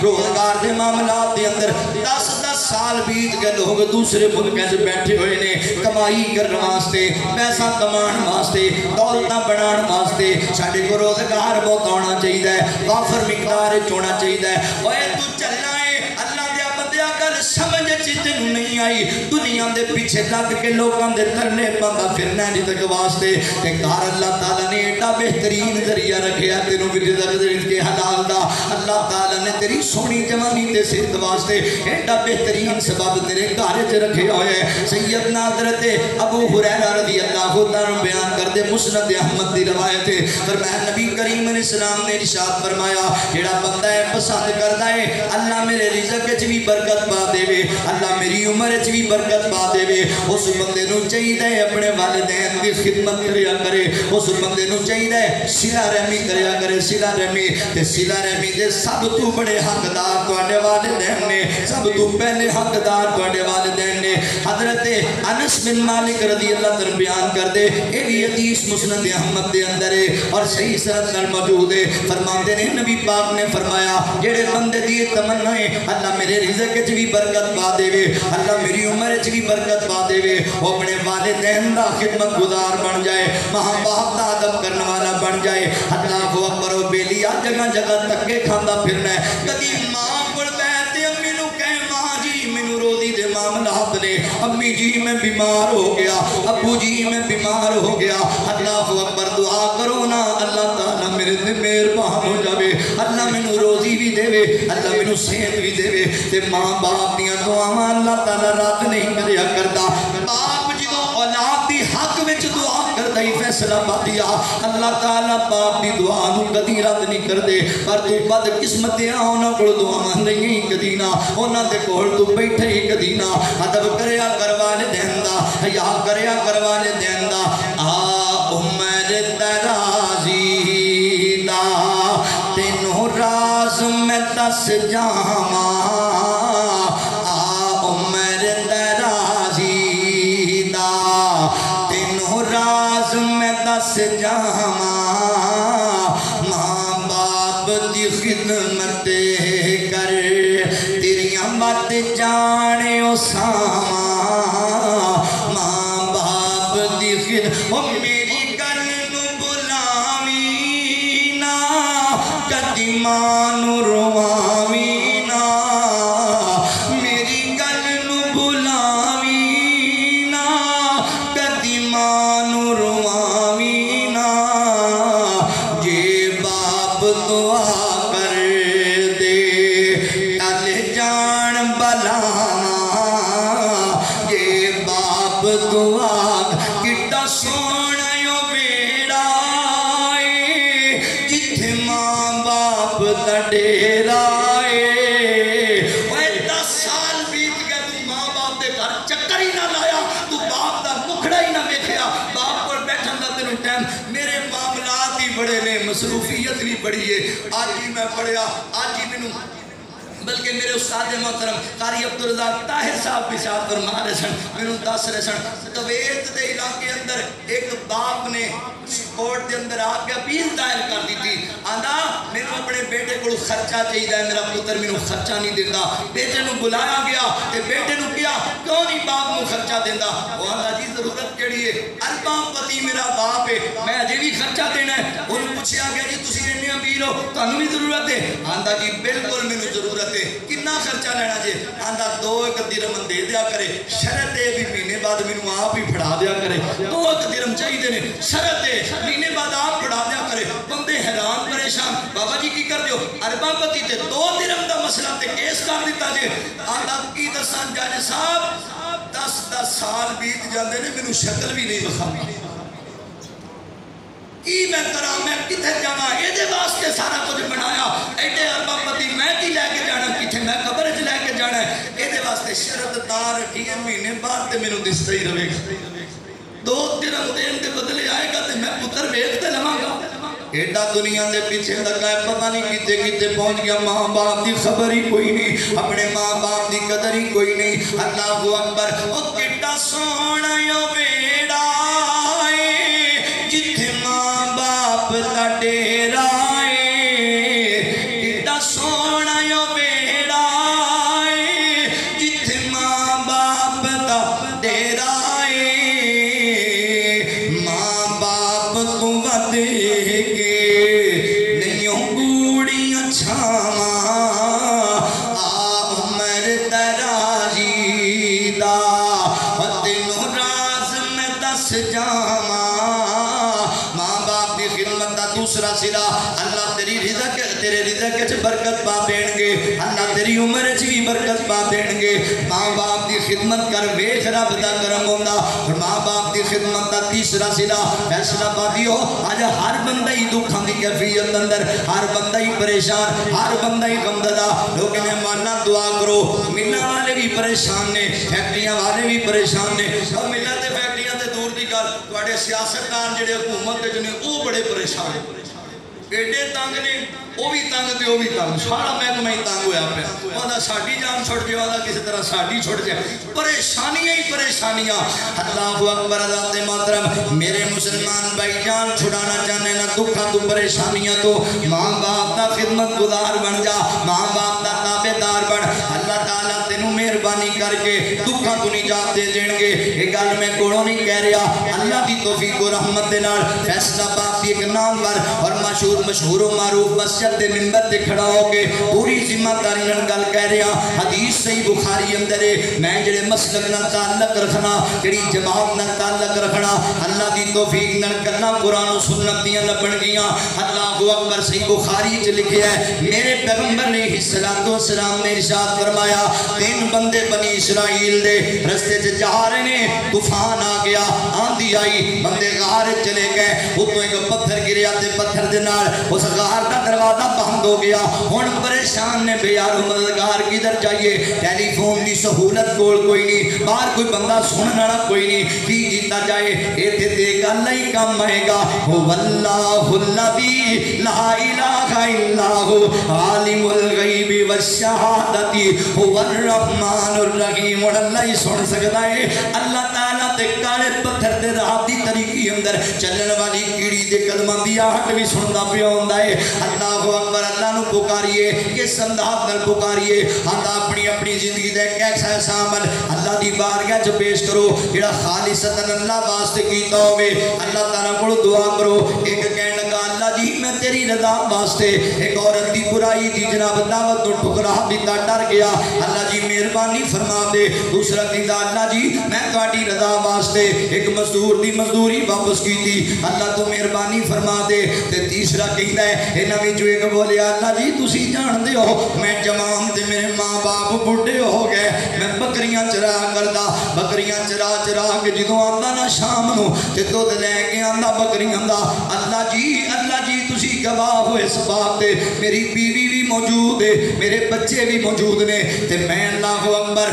روزگار دے معاملات دے اندر 10 سال بیت گئے لوگ دوسرے ملکیں سے بیٹھے ہوئے نے کمائی کرنے واسطے پیسہ کمان واسطے دولتاں بنان واسطے ساڈے کو روزگار بہت ہونا چاہیے وافر مقدار ہونا چاہیے اوے تو چلنا ہے اللہ دے بندیا گل سمجھ تینوں نہیں آئی دنیا دے پیچھے لگ کے لوگوں دے ترنے پاندا پھرنا رزق واسطے تے گھر اللہ تعالیٰ نے ایڈا بہترین ذریعہ رکھیا تینوں بھی رزق کے حلال دا اللہ تعالیٰ نے تیری سونی جوانی تے صحت واسطے ایڈا بہترین سبب تیرے گھر وچ رکھے ہوئے سیدنا حضرت ابو ہریرہ رضی اللہ عنہ بیان کردے مسند احمد دی روایت ہے فرمایا نبی کریم علیہ السلام نے ارشاد فرمایا جڑا بندہ ہے پسند کردا ہے اللہ میرے رزق وچ بھی برکت پا دے اللہ میری عمر وچ بھی برکت پا دے اس بندے نو چاہیے اپنے والدین دی خدمت کریا کرے اس بندے نو چاہیے صلہ رحمی کریا کرے صلہ رحمی تے صلہ رحمی دے سب تو بڑے حقدار تواڈے والدین نے سب تو پہلے حقدار تواڈے والدین نے حضرت انس بن مالک رضی اللہ عنہ بیان کردے اے بھی حدیث مسند احمد دے اندر ہے اور صحیح سند نال موجود ہے فرماتے ہیں نبی پاک نے فرمایا جڑے بندے دی تمنا ہے اللہ میرے رزق وچ بھی برکت پا دے اللہ میری عمر وچ بھی برکت پا دے وہ اپنے والدین دا خدمت گزار بن جائے ماں باپ دا ادب کرنے والا بن جائے. اللہ اکبر. بیلیا جگہ جگہ تکے کھانا پھرنا ہے. کدی ماں کو بیٹھے امی نو کہے ماں جی مینوں روزی دے معاملات نے, امی جی میں بیمار ہو گیا, ابو جی میں بیمار ہو گیا. اللہ اکبر. دعا کرو نا اللہ تعالیٰ میرے تے مہربان ہو جاوے, اللہ مینوں روزی بھی دے, اللہ مینوں صحت بھی دے. تے ماں باپ دیاں دعاواں اللہ تعالیٰ رد نہیں کریا کرتا. باپ جدوں اولاد دی حق وچ دعا کردا ہی فیصلہ پایا, اللہ تعالیٰ باپ دی دعا نو کدی رد نہیں کردے. پر تو بد قسمتیاں انہاں کول دعاواں نہیں کدی نہ, انہاں دے کول تو بیٹھے ہی کدی نہ. ادب کریا کر والدین دا, حیا کریا کر والدین دا. عمر درازی دا تینوں راز میں دس جاواں, عمر درازی دا تینوں راز میں دس جاواں. ماں باپ دی خدمت کر تیریاں مت جانے او ساواں. ماں باپ دی خدمت میری گل نو بلاویں نا, کدی ماں نو رواویں نا. میری گل نو بلاویں نا, کدی ماں نو رواویں نا. جے باپ دعا کر دے ٹل جان بلاواں. جے باپ دعا کڈا سونا یو بیڑا اے, جتھے ماں باپ دا ڈیرا اے. اوے 10 سال بیت گئے تو ماں باپ دے گھر چکر ہی نہ لایا, تو باپ دا مکھڑا ہی نہ ویکھیا. باپ کول بیٹھن دا تینوں ٹائم, میرے معاملات ہی بڑے نے, مصروفیت بھی بڑی ہے. آج ہی میں پڑھیا, آج ہی مینوں بلکہ میرے استاد محترم قاری عبدالرزاق طاہر صاحب پیشاب فرما رہے سن, میرے دس رہے سن کویت دے علاقے اندر ایک باپ نے کورٹ دے اندر آ کے اپیل دائر کر دی تھی. آندا میرے اپنے بیٹے کو خرچہ چاہیے, میرا پتر میرے خرچہ نہیں دیتا. بیٹے نو بلایا گیا تے بیٹے نو کیا کیوں نہیں باپ نو خرچہ دینا. وہ آندا جی ضرورت کیڑی ہے, ارباں پتی میرا باپ ہے, میں اجے بھی خرچہ دینا ہے. انہوں پوچھا گیا جی تسی اتنے امیر ہو, تانوں بھی ضرورت ہے. آندا جی بالکل مینوں ضرورت ہے. کتنا خرچہ لینا جی؟ آندا 2 درہم دے دیا کرے, شرط ہے بھی مہینے بعد مینوں آپ ہی پھڑا دیا کرے. 2 درہم چاہیے نے, شرط ہے مہینے بعد آپ پھڑا دیا کرے. بندے حیران پریشان, بابا جی کی کر دیو؟ ارباں پتی تے 2 درہم دا مسئلہ تے کیس کر دیتا جی. آندا کی دساں جج صاحب 10 سال بیت جاندے نے, مینوں شکل بھی نہیں دکھائی. کی میں کراں, میں کتھے جاواں؟ ایدے واسطے سارا کچھ بنایا. ایڈے ارباں پتی میں کی لے کے جانا, کتھے میں قبر وچ لے کے جانا ہے. ایدے واسطے شرط دار رکھی ہے, مہینے بعد تے مینوں دستا ہی رہے گا. 2 درہم دین دے بدلے آئے گا تے میں پتر ویکھ تے لواں گا. ایڈا دنیا دے پیچھے لگا ہے, پتہ نہیں کتے کتے پہنچ گیا. ماں باپ دی خبر ہی کوئی نہیں, اپنے ماں باپ دی قدر ہی کوئی نہیں. اللہ اکبر. او کڈا سونا یو بیڑا اے, جتھے ماں باپ دا ڈیرا اے. کڈا سونا یو بیڑا اے, جتھے ماں باپ دا ڈیرا اے. ماں باپ تو ود کے نہیں گوڑیاں چھاواں, عمر درازی دا تینوں راز میں دس جاواں. ماں باپ دی خدمت دا دوسرا سلا, اللہ تیری رزق تیرے رزق وچ برکت پا دین گے, اللہ تیری عمر وچ بھی برکت پا دین گے. ماں باپ دی خدمت کر, ویکھ رب دا کرم ہوندا. اور ماں باپ دی خدمت دا تیسرا سلا, فیصلہ پا دیو. اج ہر بندہ ہی دکھاں دی کیفیت اندر, ہر بندہ ہی پریشان, ہر بندہ ہی غمزدہ. لوگ نے مانا دعا کرو, ملنا والے بھی پریشان نے, فیکٹریاں والے بھی پریشان نے. اور ملنا تے فیکٹریاں تے دور دی گل, تواڈے سیاستدان جڑے حکومت دے نے وہ بڑے پریشان ہیں. ایڈے تنگ نے, وہ بھی تنگ تے وہ بھی تنگ, سارا محکمہ ہی تنگ ہویا پیا. وہاں ساڈی جان چھٹ جائے, وہاں کسی طرح ساڈی چھٹ جائے, پریشانیاں ہی پریشانیاں. اللہ اکبر. ذات محترم میرے مسلمان بھائی جان, چھڑانا چاہنے نا دکھاں تو پریشانیاں تو, ماں باپ دا خدمت گزار بن جا, ماں باپ دا تابع دار بن. اللہ تعالیٰ تینوں تینوں مہربانی کر کے دکھاں تو نجات دے دیں گے. یہ گل میں کوڑوں نہیں کہہ رہا, اللہ دی توفیق و رحمت دے نال فیصلہ آباد دی ایک نامور اور مشہور و معروف مسجد دے منبر تے کھڑا ہو کے پوری ذمہ داری نال گل کہہ رہا. حدیث صحیح بخاری اندر ہے, میں جڑے مسلک نال تعلق رکھنا, جڑی جماعت نال تعلق رکھنا, اللہ دی توفیق نال گلاں قرآن و سنت دیاں لبن گیاں. اللہ اکبر. صحیح بخاری چ لکھیا ہے میرے پیغمبر علیہ السلام نے ارشاد فرمایا, 3 بندے بنی اسرائیل دے رستے سے جا رہے نے, طوفان آ گیا, آندھی آئی, بندے غار چلے گئے, اتوں ایک پتھر گریا تے پتھر دے نال اس غار دا دروازہ بند ہو گیا. ہن پریشان نے بے یار مددگار کدھر جائیے, ٹیلی فون دی سہولت کول کوئی نہیں, باہر کوئی بندہ سنن والا کوئی نہیں, کی کیتا جائے؟ ایتھے تے گل نہیں کم آئے گا. واللہ الذی لا الہ الا هو عالم الغیب والشہادت هو الرحمن الرحیم. اور اللہ ہی سن سکتا ہے. اللہ تعالیٰ تے کالے پتھر دے راہ دی طریقی اندر چلن والی کیڑی دے قدماں دی آہٹ بھی سندا پیا ہوندا ہے. اللہ اکبر. اللہ نو پکاریے, کس انداز نال پکاریے, آندا اپنی زندگی دا ایک ایسا عمل اللہ دی بارگاہ چ پیش کرو جڑا خالصتاً اللہ واسطے کیتا ہوے. اللہ تعالیٰ کول دعا کرو. ایک کہن لگا, اللہ جی میں تیری رضا واسطے ایک عورت دی برائی دی جناب دعوت تو ٹھکرا دیتا, ڈر گیا, اللہ جی مہربانی فرما دے. دوسرا کہندا, اللہ جی میں تہاڈی رضا واسطے ایک مزدور دی مزدوری واپس کیتی, اللہ تو مہربانی فرما دے. تے تیسرا کہندا ہے انہاں وچوں ایک بولیا, اللہ جی تسی جاندے ہو میں جوان تے میرے ماں باپ بڈھے ہو گئے, میں بکریاں چرا کردا, بکریاں چرا کے جدوں آندا نا شام نو تے دودھ لے کے آندا بکریاں دا. اللہ جی تسی گواہ ہوئے اس بات تے, میری بیوی بھی موجود ہے, میرے بچے بھی موجود نے, تے میں اللہ اکبر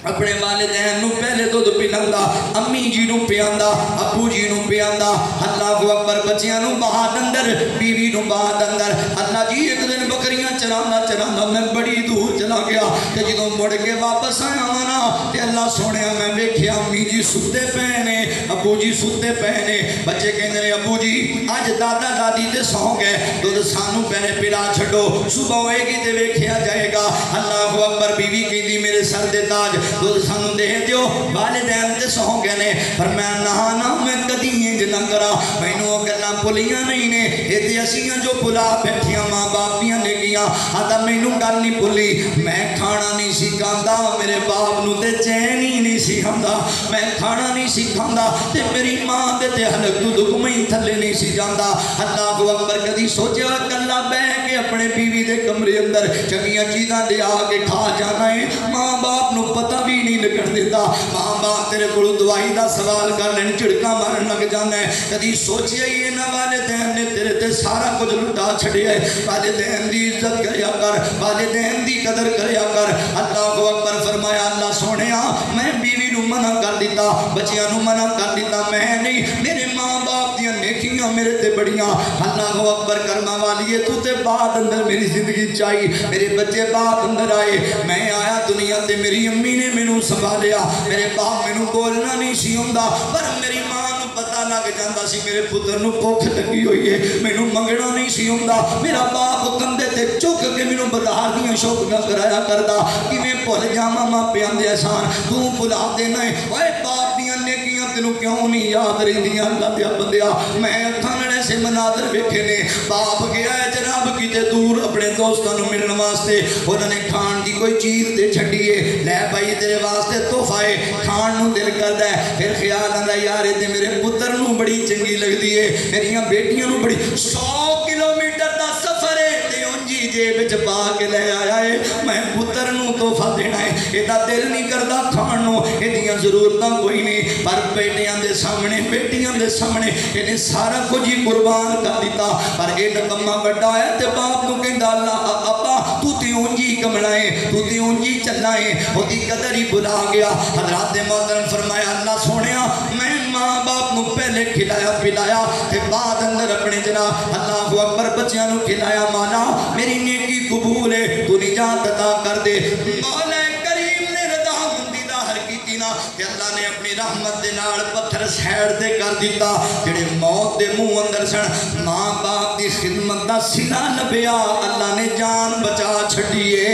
اپنے والدین نو پہلے دودھ پلاندا, امی جی نو پیاندا, ابو جی نو پیاندا. اللہ اکبر. بچیاں نو بعد اندر, بیوی نو بعد اندر. اللہ جی ایک دن بکریاں چرانا میں بڑی دور چلا گیا, تے جدوں مڑ کے واپس آیا نا تے اللہ سونیا میں ویکھیا امی جی ستے پے نے, ابو جی ستے پے نے. بچے کہندے نے ابو جی اج دادا دادی تے سو گئے, دودھ سانو پہلے پلا چھڈو, صبح ہوئے گی تے ویکھیا جائے گا. اللہ اکبر. بیوی کہندی میرے سر دے تاج دودھ سانو دے دیو, والدین تے سو گئے نے, پر میں نہ میں کدی انج نہ کرا, مینوں گلاں بھلیاں نہیں نے. اے تے اسیاں جو بھلا بیٹھیاں ماں باپ دیاں نے گیاں, آتا مینوں گل نہیں بھلی. میں کھانا نہیں سی کھاندا, میرے باپ نو تے چین ہی نہیں سی آندا, میں کھانا نہیں سی کھاندا, تے میری ماں دے تے حلق تو دکمئی تھلے نہیں سی جاندا. اللہ اکبر. کدی سوچیا کلا بیٹھ کے اپنے بیوی دے کمرے اندر چنگیاں چیزاں لے آ کے کھا جانا ہے, ماں باپ نو پتہ بھی نہیں لگن دیتا. ماں باپ تیرے کولوں دوائی دا سوال کر لین جھڑکا مارن لگ جانا ہے. کدی سوچیا ہی انہاں والدین نے تیرے تے سارا کچھ لٹا چھڑیا ہے. والدین دی عزت کریا کر, والدین دی قدر کریا کر. اللہ اکبر. فرمایا اللہ سونیا میں بیوی نو منع کر دیتا, بچیاں نو منع کر دیتا, میں نہیں, میرے ماں باپ دیاں نیکیاں میرے تے بڑیاں. اللہ اکبر. کرما والیے تو تے بعد اندر میری زندگی چاہی, میرے بچے بعد اندر آئے, میں آیا دنیا تے میری امی نے مینوں سنبھالیا, میرے باپ مینوں بولنا نہیں سی ہوندا, پر میری ماں پتہ لگ جاندا سی میرے پتر نو بھوک لگی ہوئی ہے, مینوں منگنا نہیں سی ہوندا. میرا باپ کندھے تے چک کے مینوں بازار دیاں شاپنگاں کرایا کردا. کیویں بھول جاواں ماپیاں دے احسان, تو بھلا دینا ہے. اوئے باپ دیاں نیکیاں تینوں کیوں نہیں یاد رہندیاں؟ اللہ دیا بندیا, میں اکھاں نال ایسے مناظر ویکھے نے. باپ گیا ہے جناب کتے دور اپنے دوستاں نو ملن واسطے, انہاں نے کھان دی کوئی چیز تے چھڈی ہے, لے بھائی تیرے واسطے تحفہ ہے, کھان نو دل کردا ہے. پھر خیال آندا یار تے میرے پتر نو بڑی چنگی لگدی ہے, میریاں بیٹیاں نو بڑی. 100 کلومیٹر دا سفر ہے تے اونجی جیب وچ پا کے لے آیا ہے, میں پتر نو تحفہ دینا ہے. ایدا دل نہیں کردا کھان نو, ایدیاں ضرورتاں کوئی نہیں, پر بیٹیاں دے سامنے, بیٹیاں دے سامنے اینے سارا کچھ ہی قربان کر دیتا. پر اے نکما بڑا ہے تے باپ نو کہندا اللہ ابا تو تے اونجی کمنا ہے, تو تے اونجی چلنا ہے, اودی قدر ہی بھلا گیا. حضرات محترم فرمایا اللہ سونیا میں ماں باپ نو پہلے کھلایا پلایا تے بعد اندر اپنے جناب اللہ اکبر بچیاں نو کھلایا. مولا میری نیکی قبول ہے, تو نجات عطا کر دے. مولا کریم نے رضا مندی ظاہر کیتی نا, کہ اللہ نے اپنی رحمت دے نال پتھر سیڑ دے کر دیتا. جڑے موت دے منہ اندر سن, ماں باپ دی خدمت دا صلہ لبیا, اللہ نے جان بچا چھڈیے.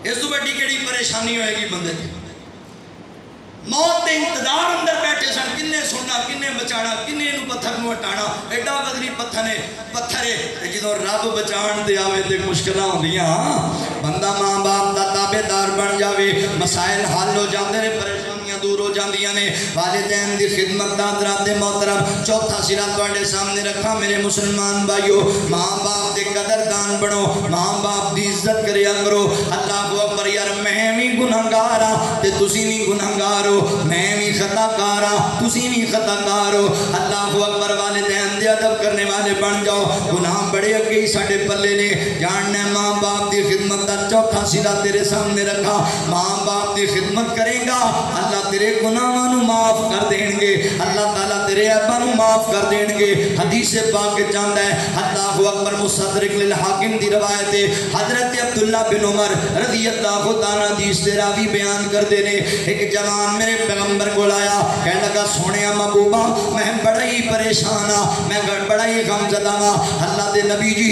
اس پریشانی ہوئے گی بندے کی. موت کے انتظار اندر بیٹھے سن, کنے سننا, کنے بچانا, کنے نو پتھر نو ہٹانا. ایڈا بدری پتھر ہے جدوں رب بچان دے آوے تے مشکلاں ہوندیاں. بندہ ماں باپ دا تابع دار بن جاوے, مسائل حل ہو جاندے نے, پریشانیاں دور ہو جاندیاں نے. والدین دی خدمت دا حضرات محترم چوتھا سرا تواڈے سامنے رکھا میرے مسلمان بھائیو. ماں باپ دے قدردان بنو, ماں باپ دی عزت کریا کرو. اللہ اکبر. یار میں بھی گناہگار ہاں تے تسی بھی گناہگار ہو, میں بھی خطا کار ہاں تسی بھی خطا کار ہو. اللہ اکبر. والدین دے ادب کرنے والے بن جاؤ. گناہ بڑے اگے ہی ساڈے پلے نے. جاننا ماں باپ دی خدمت دا چوتھا سرا تیرے سامنے رکھا. ماں باپ دی خدمت کرے گا, اللہ تیرے گناہاں نو معاف کر دین گے, اللہ تعالیٰ تیرے عیباں نو معاف کر دین گے. حدیث پاک چاہتا ہے اللہ اکبر مستدرک للحاکم دی روایت ہے. حضرت عبداللہ بن عمر رضی اللہ تعالیٰ حدیث دے راوی بیان کردے نے, ایک جوان میرے پیغمبر کو آیا, کہنے لگا سونیا محبوبہ میں بڑا ہی پریشان ہاں, میں بڑا ہی غم زدہ ہاں. اللہ دے نبی جی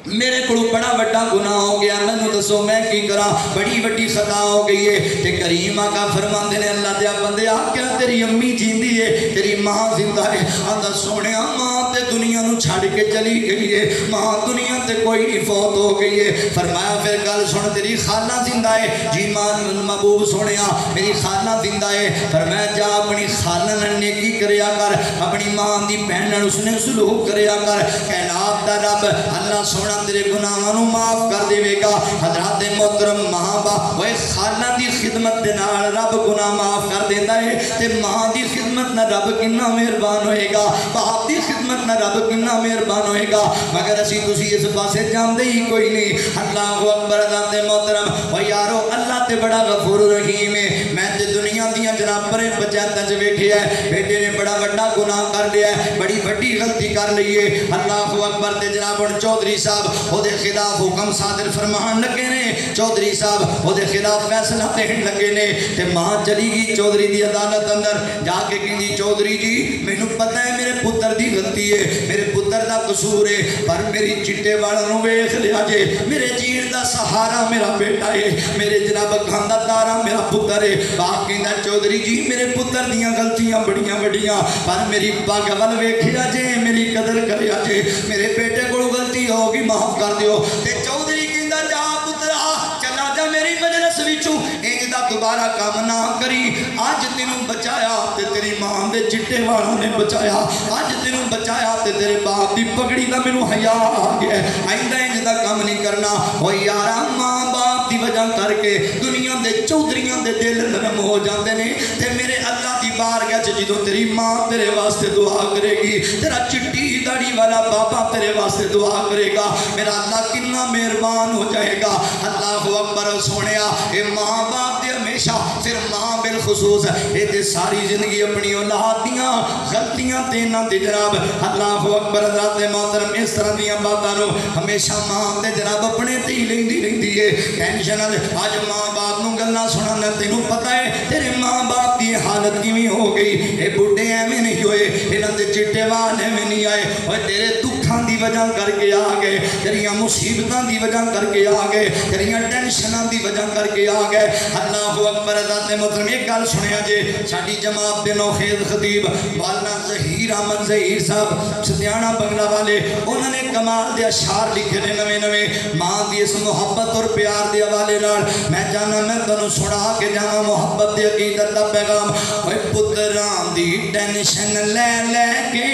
میرے کو بڑا بڑا گناہ ہو گیا, میں نے دسو میں کی کرا, بڑی بڑی خطا ہو گئی ہے. تے کریم آقا فرماندے نے اللہ دیا بندے آ کیا تیری امی جیندی ہے, تیری ماں زندہ ہے. آندا سونیا ماں تے دنیا نو چھڑ کے چلی گئی ہے, ماں دنیا تے کوئی نہیں, فوت ہو گئی ہے. فرمایا پھر گل سن تیری خالہ زندہ ہے. جی ماں محبوب سونیا میری خالہ زندہ ہے. فرمایا جا اپنی خالہ نال نیکی کریا کر, اپنی ماں دی بہن نال اس نے سلوک کریا کر. کائنات دا رب اللہ سونا تیرے گناہاں نو معاف کر دے گا. حضرات محترم ماں باپ وہ خالہ دی خدمت دے نال رب گناہ معاف کر دیندا ہے. تے ماں دی خدمت نہ رب کتنا مہربان ہوئے گا, باپ دی خدمت نہ رب کتنا مہربان ہوئے گا. مگر اسی تسی اس پاسے جاندے ہی کوئی نہیں. اللہ اکبر. حضرات محترم او یارو اللہ تے بڑا غفور رحیم ہے. میں تے دنیا دیاں جناب پرے پنچایتاں وچ ویکھیا ہے بیٹے نے بڑا بڑا گناہ کر لیا ہے, بڑی بڑی غلطی کر لی ہے. اللہ اکبر. تے جناب ہن چودھری صاحب وہ دے خلاف حکم صادر فرمان لگے نے, چودھری صاحب وہ دے خلاف فیصلہ دین لگے نے. تے ماں چلی گئی چودھری دی عدالت اندر جا کے کہندی چودھری جی مینوں پتہ ہے میرے پتر دی غلطی ہے, میرے پتر دا قصور ہے, پر میری چٹے والوں نو ویکھ لیا جے, میرے جین دا سہارا میرا بیٹا ہے, میرے جناب کھاندا دارا میرا پتر ہے. باپ کہندا چودھری جی میرے پتر دیاں غلطیاں بڑیاں بڑیاں, پر میری پگ ول ویکھیا جے, میری قدر کریا جے, میرے بیٹے کو غلطی ہوگی معاف کر دیو. تے چودھری کہندا جا پترا چلا جا میری مجلس وچوں, انج دا دوبارہ کام نہ کری. اج تینوں بچایا تے تیری ماں دے چٹے والاں نے بچایا, اج تینوں بچایا تے تیرے باپ دی پگڑی دا مینوں حیا آ گیا. آئندہ انج دا کام نہیں کرنا. او یارا ماں باپ دی وجہ کر کے دنیا دے چودھریاں دے دل نرم ہو جاندے نے. تے میرے اللہ دی بارگاہ وچ جدوں تیری ماں تیرے واسطے دعا کرے گی, تیرا چٹی داڑھی والا بابا تیرے واسطے دعا کرے گا, میرا اللہ کتنا مہربان ہو جائے گا. اللہ اکبر. سونیا اے ماں باپ دے ہمیشہ پھر ماں بالخصوص اے تے ساری زندگی اپنی اولاد دیاں غلطیاں تے نہ تے جناب اللہ اکبر. حضرات محترم اس طرح دیاں باتاں نو ہمیشہ ماں تے جناب اپنے تے ہی لیندی رہندی ہے. ٹینشن اج ماں باپ نو گلاں سنانا تینوں پتہ ہے تیرے ماں باپ دی حالت کیویں ہو گئی. اے بڈھے ایویں نہیں ہوئے, انہاں دے چٹے وال ایویں نہیں آئے, اوے تیرے دکھاں دی وجہ کر کے آ گئے, تیریاں مصیبتاں دی وجہ کر کے آ گئے, تیریاں ٹینشناں دی وجہ کر کے آ گئے. اللہ اکبر. ذات محترم ایک گل سنیا جے, ساڈی جماعت دے نوخیز خطیب مولانا ظہیر احمد ظہیر صاحب ستیانہ بنگلہ والے, انہوں نے کمال دے اشعار لکھے نے نویں نویں ماں دی اس محبت اور پیار دے حوالے نال. میں جانا میں تانوں سنا کے جاواں محبت دی عقیدت دا پیغام. اوے پتراں دی ٹینشن لے لے کے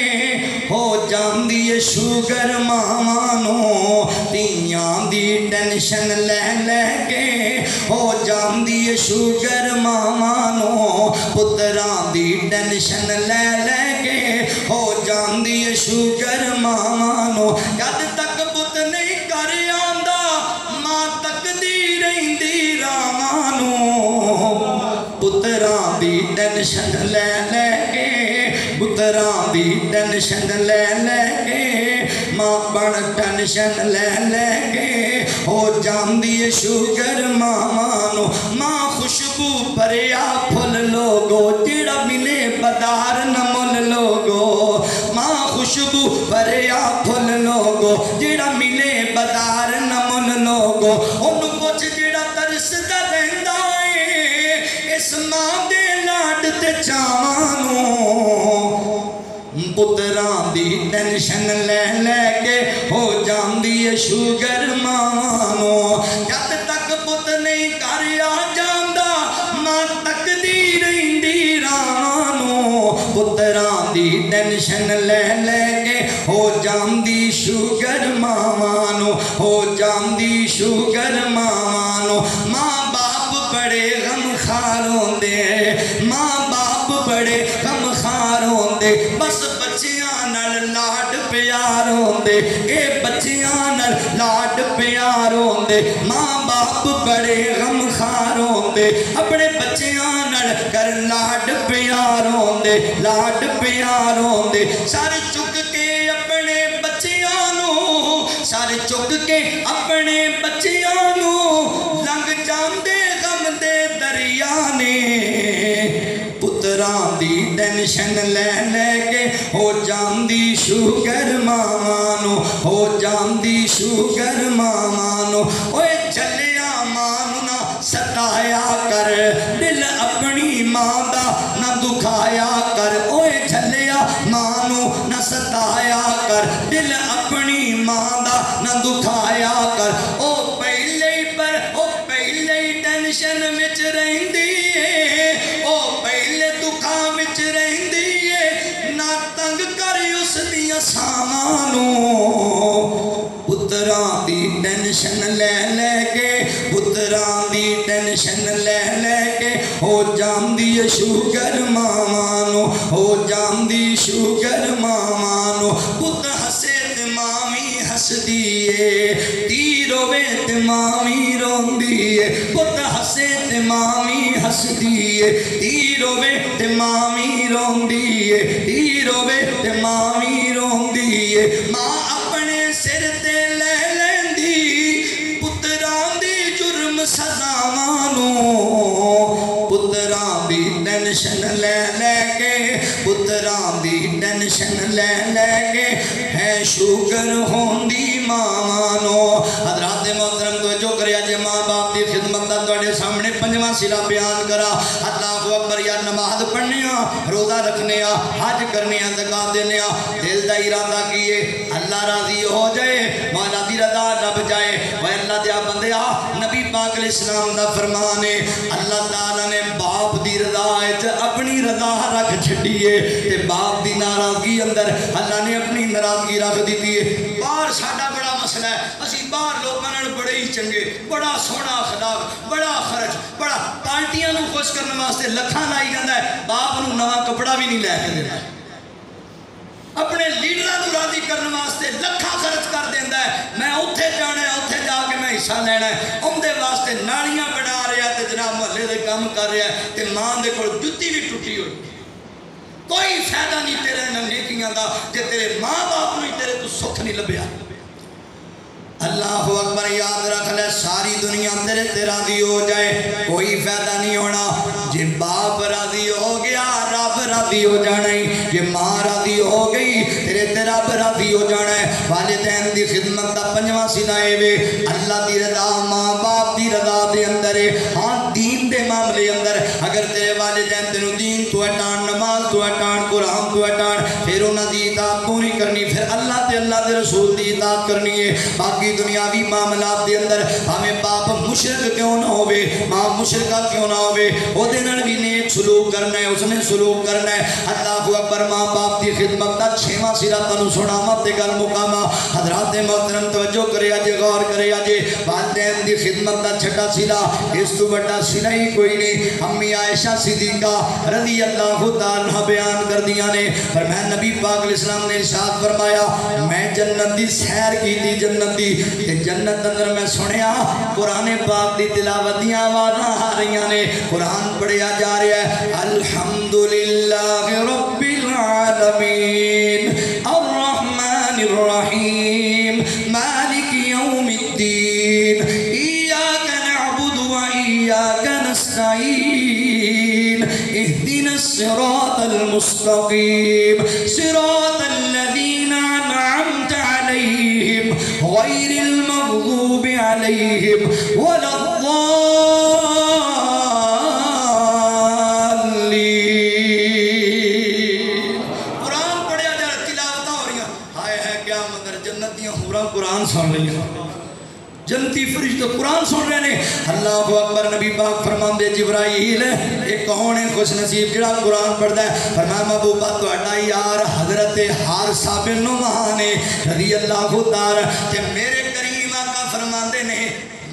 ہو جاندی ہے شوگر ماواں نو, تیاں دی ٹینشن لے لے کے ہو جاندی ہے شوگر ماواں نو, پتراں دی ٹینشن لے لے کے ہو جاندی ہے شوگر ماواں نو. جد تک پت نہیں کر آندا ماں تک دی رہندی راواں نو, پتراں دی ٹینشن لے لے کے, پتراں دی ٹینشن لے لے کے, ماں بن ٹینشن لے لے کے ہو جاندی ہے شوگر ماواں نو. ماں خوشبو بھریا پھل لوگو جڑا ملے بدار نہ مل لوگو, ماں خوشبو بھریا پھل لوگو جڑا ملے بدار نہ مل لوگو. انہوں پوچھ جڑا ترسدا رہے ماں دے لاڈ تے چاوانو پتراں دی ٹینشن لے لے کے ہو جاندی ہے شوگر مانو جد تک پت نہیں گھر آ جاندا ماں تک دی رہندی رانو پتراں دی ٹینشن لے لے کے ہو جاندی شوگر مانو ہو جاندی شوگر مانو ماں باپ بڑے غم خار ہوندے ماں باپ بڑے غم خار ہوندے بس بچیاں نال لاڈ پیار ہوندے اے بچیاں نال لاڈ پیار ہوندے ماں باپ بڑے غم خار ہوندے اپنے بچیاں نال کر لاڈ پیار ہوندے لاڈ پیار ہوندے سر چک کے اپنے بچیاں نو سر چک کے اپنے بچیاں نو لنگ جاندے غم دے دریا نے پتراں دی ٹینشن لے لے کے ہو جاندی شوگر مانو ہو جاندی شوگر مانو اوے چلیا مانو نہ ستایا کر دل اپنی ماں دا نہ دکھایا کر اوے چلیا مانو نہ ستایا کر دل اپنی ماں دا نہ دکھایا کر او پہلے ہی ٹینشن وچ رہندی ہے او پہلے دکھاں وچ رہندی ہے نہ تنگ کر اس دیاں سامانو پتراں دی ٹینشن لے لے کے پتراں دی ٹینشن لے لے کے ہو جاندی شوگر مانو ہو جاندی شوگر مانو پت ہسے تے مامی ہس دیئے تی روے تے مامی روندیے پت ہسے تے مامی ہس دیئے تی روے تے مامی روندیے تی روے تے مامی روندیے ماں اپنے سر تے لے لیندی پتراں دی جرم سزاوانو پتراں دی ٹینشن لے لے کے پتراں دی ٹینشن لے لے کے ہے شوگر ہوندی مانو حضرات محترم تو جو کریا جے ماں باپ دی خدمت دا توڑے سامنے پنجواں سلا بیان کرا اللہ اکبر یا نماز پڑھنیا روزہ رکھنیا حج کرنیا زکات دینیا دل دا ارادہ کیے اللہ راضی ہو جائے مولا دی رضا لب جائے وہ اللہ دیا بندیا نبی پاک علیہ السلام دا فرمان ہے اللہ تعالیٰ نے باپ دی رضا اپنی رضا رکھ چھڑیے تے باپ دی ناراضگی اندر اللہ نے اپنی ناراضگی رکھ دیتی ہے باہر ساڈا بڑا مسئلہ ہے اسی باہر لوگوں نے بڑے ہی چنگے بڑا سونا اخلاق بڑا خرچ بڑا پارٹیاں نو خوش کرنے واسطے لکھاں لائی جاندہ ہے باپ نو نواں کپڑا بھی نہیں لے کے دینا ہے اپنے لیڈراں نو راضی کرنے واسطے لکھاں خرچ کر دیندہ ہے میں اتھے جانا ہے اتھے جا کے میں حصہ لینا ہے اندے واسطے ناڑیاں بنا رہا ہے تے جناب محلے دے کام کر رہا ہے تے ماں دے کول جُتی بھی ٹوٹی ہوئی کوئی فائدہ نہیں تیرے نیکیاں دا جے تیرے ماں باپ نو تیرے تو سکھ نہیں لبیا اللہ اکبر یاد رکھ لے ساری دنیا تیرے راضی ہو جائے کوئی فائدہ نہیں ہونا جے باپ راضی ہو گیا رب راضی ہو جانا ہے جے ماں راضی ہو گئی تیرے رب راضی ہو جانا ہے والدین دی خدمت دا پنجواں سدائے وے اللہ دی رضا ماں باپ دی رضا دے اندر ہے ہاں دین دے معاملے اندر اگر تیرے والدین تینوں دین تو اٹھان نماز تو اٹھان قرآن تو اٹھان پھر انہاں دی اطاعت پوری کرنی پھر اللہ دے رسول دی اطاعت کرنی ہے باقی دنیاوی معاملات دے اندر ہمیں باپ مشرک کیوں نہ ہوئے ماں مشرکہ کیوں نہ ہوئے وہ دنر بھی نیک سلوک کرنا ہے اس نے سلوک کرنا ہے اللہ اکبر ماں باپ دی خدمت دا چھواں سرا تنو سنا مت گل مقامہ حضرات محترم توجہ کرے آجے غور کرے آجے والدین دی خدمت دا چھٹا سرا اس تو بڑا سرا ہی کوئی نہیں امی عائشہ صدیقہ رضی اللہ تعالیٰ بیان کر دیا نے فرمایا نبی پاک علیہ السلام نے ارشاد فرمایا میں جنت دی سیر کی تھی جنت دی جنت اندر میں سنیا قرآن پاک دی تلاوتیاں آوازاں آ رہی نے قرآن پڑھیا جا رہا ہے الحمدللہ رب العالمین الرحمن الرحیم مالک یوم الدین ایاک نعبد و ایاک نستعین اہدنا الصراط المستقیم صراط الذین انعمت علیہم غیر المغضوب علیہم ولا الضالین ہے کیا مگر جنتیاں حوراں قرآن سن رہی ہیں، جنتی فرشتے قرآن سن رہے ہیں۔ اللہ اکبر۔ نبی پاک فرماندے جبرائیل یہ کون ہے خوش نصیب جڑا قرآن پڑھتا ہے؟ فرمایا محبوبہ تہاڈا یار حضرت حارثہ بن نعمان رضی اللہ تعالی تے میرے کریم آقا فرماندے نے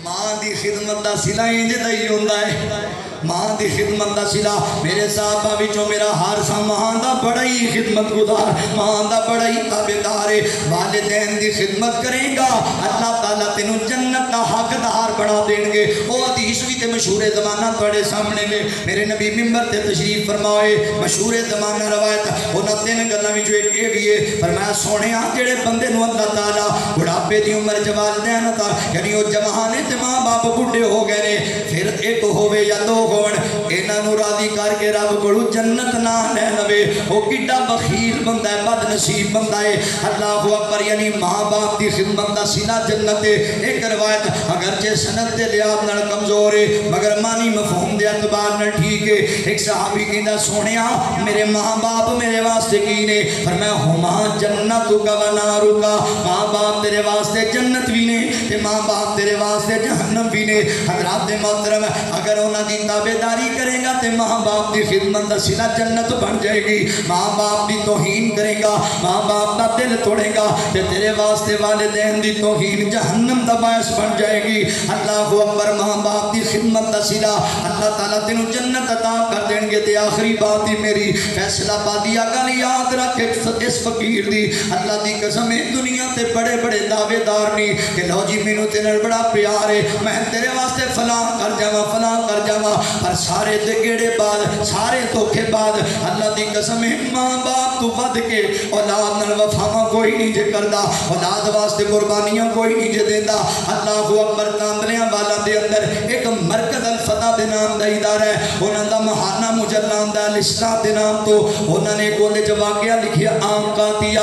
ماں دی خدمت دا صلہ انج دا ہی ہوندا ہے، ماں دی خدمت دا صلہ۔ میرے صحابہ وچوں میرا حارثہ ماں دا بڑا ہی خدمت گزار، ماں دا بڑا ہی تابعدار ہے۔ والدین دی خدمت کرے گا اللہ تعالیٰ تینوں جنت دا حقدار بنا دین گے۔ وہ حدیث بھی تے مشہور زمانہ تواڈے سامنے میں میرے نبی منبر تے تشریف فرمائے، مشہور زمانہ روایت انہاں تین گلاں وچوں ایک یہ بھی ہے، فرمایا سونےاں جڑے بندے نوں اللہ تعالیٰ بڑھاپے دی عمر چ والدین عطا یعنی وہ جوان تے ماں باپ بڈھے ہو گئے نے، پھر ایک ہوے یا دو ہون، انہاں نوں راضی کر کے رب کولوں جنت نہ لے لوے، وہ کڈا بخیل بندہ ہے، بد نصیب بندہ ہے۔ اللہ اکبر۔ یعنی ماں باپ دی خدمت دا صلہ جنت ہے۔ ایک روایت اگرچہ سند دے لحاظ نال کمزور ہے مگر معنی مفہوم دے اعتبار نال ٹھیک ہے۔ ایک صحابی کہندا سونیا میرے ماں باپ میرے واسطے کی نے؟ فرمایا ہما جنتک و نارک، ماں باپ تیرے واسطے جنت بھی نے تے ماں باپ تیرے واسطے جہنم بھی نے۔ حضرات محترم اگر انہاں دی تابعداری کرے گا تے ماں باپ دی خدمت دا صلہ جنت بن جائے گی، ماں باپ دی توہین کرے گا، ماں باپ دا دل توڑے گا تے تیرے واسطے والدین دی توہین جہنم دا باعث بن جائے گی۔ اللہ اکبر۔ ماں باپ دی خدمت دا صلہ اللہ تعالیٰ تینوں جنت عطا کر دیں گے۔ تے آخری بات ہی میری فیصلہ بادی گل یاد رکھ اس فقیر دی، اللہ دی قسم ہے دنیا تے بڑے بڑے دعوے دار نہیں کہ لو جی مینوں تیرے نال بڑا پیار ہے میں تیرے واسطے فلاں کر جاواں فلاں کر جاواں، پر سارے تے گیڑے بعد سارے دھوکے بعد اللہ دی قسم ہے ماں باپ تو ود کے اولاد نال وفاواں کوئی نہیں جے کردا، اولاد واسطے قربانیاں کوئی نہیں جے دیندا۔ اللہ اکبر۔ کاندلیاں والا دے اندر ایک مرکز الفتح دے نام دا ادارہ ہے، انہاں دا ماہانہ مجلہ آندا الاصلاح دے نام تو انہاں نے گولے چ واقعہ لکھیا عام قاتیہ،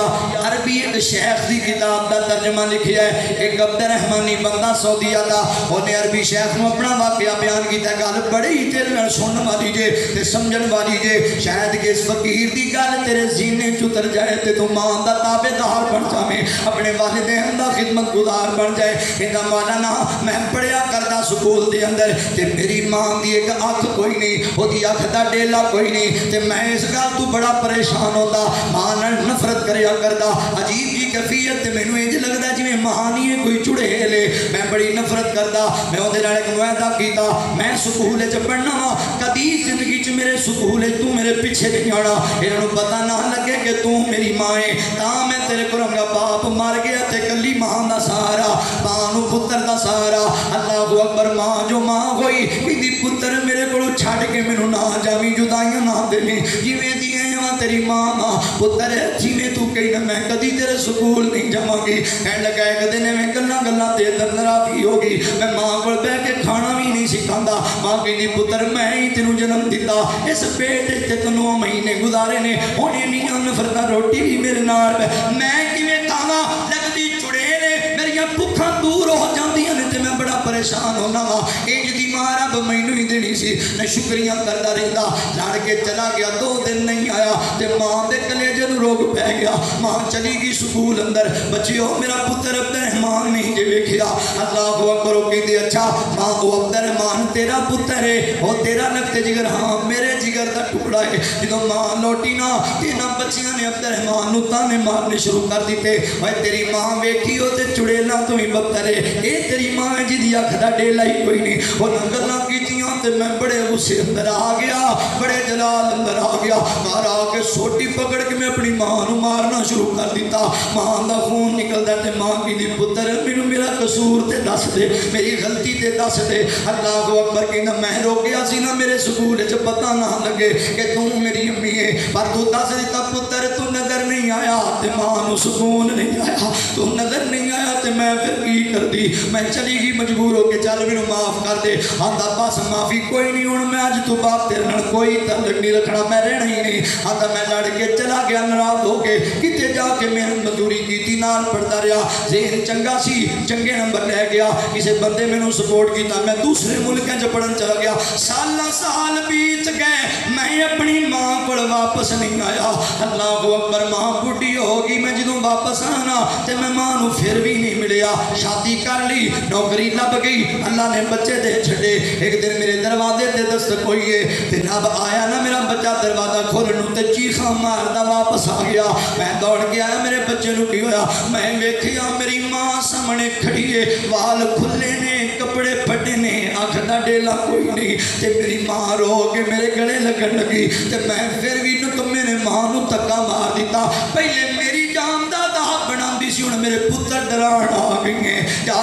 عربی ایک شیخ دی کتاب دا ترجمہ لکھیا ہے، ایک عبد الرحمانی بندہ سعودیہ دا، انہیں عربی شیخ نو اپنا واقعہ بیان کیتا ہے۔ گل بڑی ہی تیرے نال سنن والی جے تے سمجھن والی جے، شاید کہ اس فقیر دی گل تیرے سینے چ اتر جائے تے تو ماں دا تابعدار بن جاویں، اپنے والدین دا خدمت گزار بن جائے۔ ایندا مولانا میں پڑھیا کردا سکول دے اندر تے میری ماں دی ایک اکھ کوئی نہیں، او دی اکھ دا ڈیلا کوئی نہیں تے میں اس گل تو بڑا پریشان ہوندا، ماں نال نفرت کریا کردا، عجیب جی کیفیت تے مینوں انج لگدا جویں ماں نہیں کوئی چڑیل ہے، میں بڑی نفرت کردا۔ میں اودے نال ایک معاہدہ کیتا میں سکول وچ پڑھنا وا، کدی زندگی چ میرے سکول وچ تو میرے پیچھے نہیں آنا، انہاں نوں پتہ نہ لگے کہ تو میری ماں ہے، تاں میں تیرے کول رنگا باپ مر گیا تے کلی ماں دا سہارا، ماں نوں پتر دا سہارا۔ اللہ اکبر۔ ماں جو ماں ہوئی کہندی پتر میرے کولوں چھڈ کے مینوں نہ جاویں، جدائیاں نہ دیویں، جویں دی ہے تیری ماں ماں پتر جویں تو کہنا میں کدی تیرے سکول نہیں جاواں گی۔ کہن لگا ایک دن میں گلاں گلاں تے ناراضی ہو گئی، میں ماں کول بیٹھ کے کھانا بھی نہیں سکھاندا، ماں کہندی پتر میں ہی تینوں جنم دتا، اس پیٹ تے تو 9 مہینے گزارے نے، ہن انیاں نفرتاں روٹی بھی میرے نال میں کیویں کھاواں، لگدی چڑیل میریاں بھکھاں دور ہو جاندیاں نے تے میں بڑا پریشان ہونا وا، انج دی ماں رب مینوں ہی دینی سی، میں شکریہ کردا رہندا، لڑ کے چلا گیا 2 دن نہیں آیا تے ماں دے کلیجے نوں روگ پہ گیا، ماں چلی گئی سکول اندر، بچیو میرا پتر عبد الرحمان نہیں جے ویکھیا۔ اللہ اکبر۔ وہ کہندے اچھا ماں او عبد الرحمان تیرا پتر ہے، او تیرا لگتے جگر؟ ہاں میرے جگر دا ٹکڑا ہے۔ جدوں ماں لوٹی نا تیناں بچیاں نے عبد الرحمان نوں تانے مارنے شروع کر دیتے، اوے تیری ماں ویکھی او تے چڑیلاں تو بھی بدتر ہے، اے تیری ماں ہے جدی اکھ دا ڈیلا ہی کوئی نہیں۔ انہاں گلاں کیتیاں تے میں بڑے غصے اندر آ گیا، بڑے جلال اندر آ گیا، گھر آ کے سوٹی پکڑ کے میں اپنی ماں نوں مارنا شروع کر دیتا، ماں دا خون نکلدا تے ماں کہندی پتر مینوں میرا قصور تے دس دے، میری غلطی تے دس دے۔ اللہ اکبر۔ کہندا میں روکیا سی نا میرے سکول وچ پتہ نہ لگے کہ تو میری امی ہے، پر تو دس دیتا پتر تو نظر نہیں آیا تے ماں نوں سکون نہیں آیا، تو نظر نہیں آیا تے میں پھر کی کر دی، میں چلی گئی مجبور ہو کے چل مینوں معاف کر دے۔ آندا بس معافی کوئی نہیں، ہن میں اج تو بعد تیرے نال کوئی تعلق نہیں رکھنا، میں رہنا ہی نہیں۔ آندا میں لڑ کے چلا گیا ناراض ہو کے، کتے جا کے محنت مزدوری کیتی، نال پڑھتا رہا، ذہن چنگا سی، چنگے نمبر لے گیا، کسی بندے مینوں سپورٹ کیتا، میں دوسرے ملکاں چ پڑھن چلا گیا، سالاں سال بیت گئے، میں اپنی ماں کول واپس نہیں آیا۔ اللہ اکبر۔ ماں بڑھی ہو گئی میں جدوں واپس آنا تے میں ماں نو پھر بھی نہیں ملیا شادی کر لی نوکری لب گئی اللہ نے بچے دے چھڑے ایک دن میرے دروازے تے دستک ہوئی ہے تے جب آیا نا میرا بچہ دروازہ کھولنوں تے چیخاں ماردا واپس آ گیا میں دوڑ کے آیا میرے بچے نو کی ہویا میں ویکھیا میری ماں سامنے کھڑی ہے وال کھلے نے کپڑے پھٹے نے آنکھ دا ڈیلا کوئی نہیں تے میری ماں رو کے میرے گلے لگن لگی تے میں پھر بھی نکمے نے ماں نو تکا مار دیتا پہلے میری جان دا دہا بنا دی سی ہن میرے پتر ڈران آ گئی ہیں جا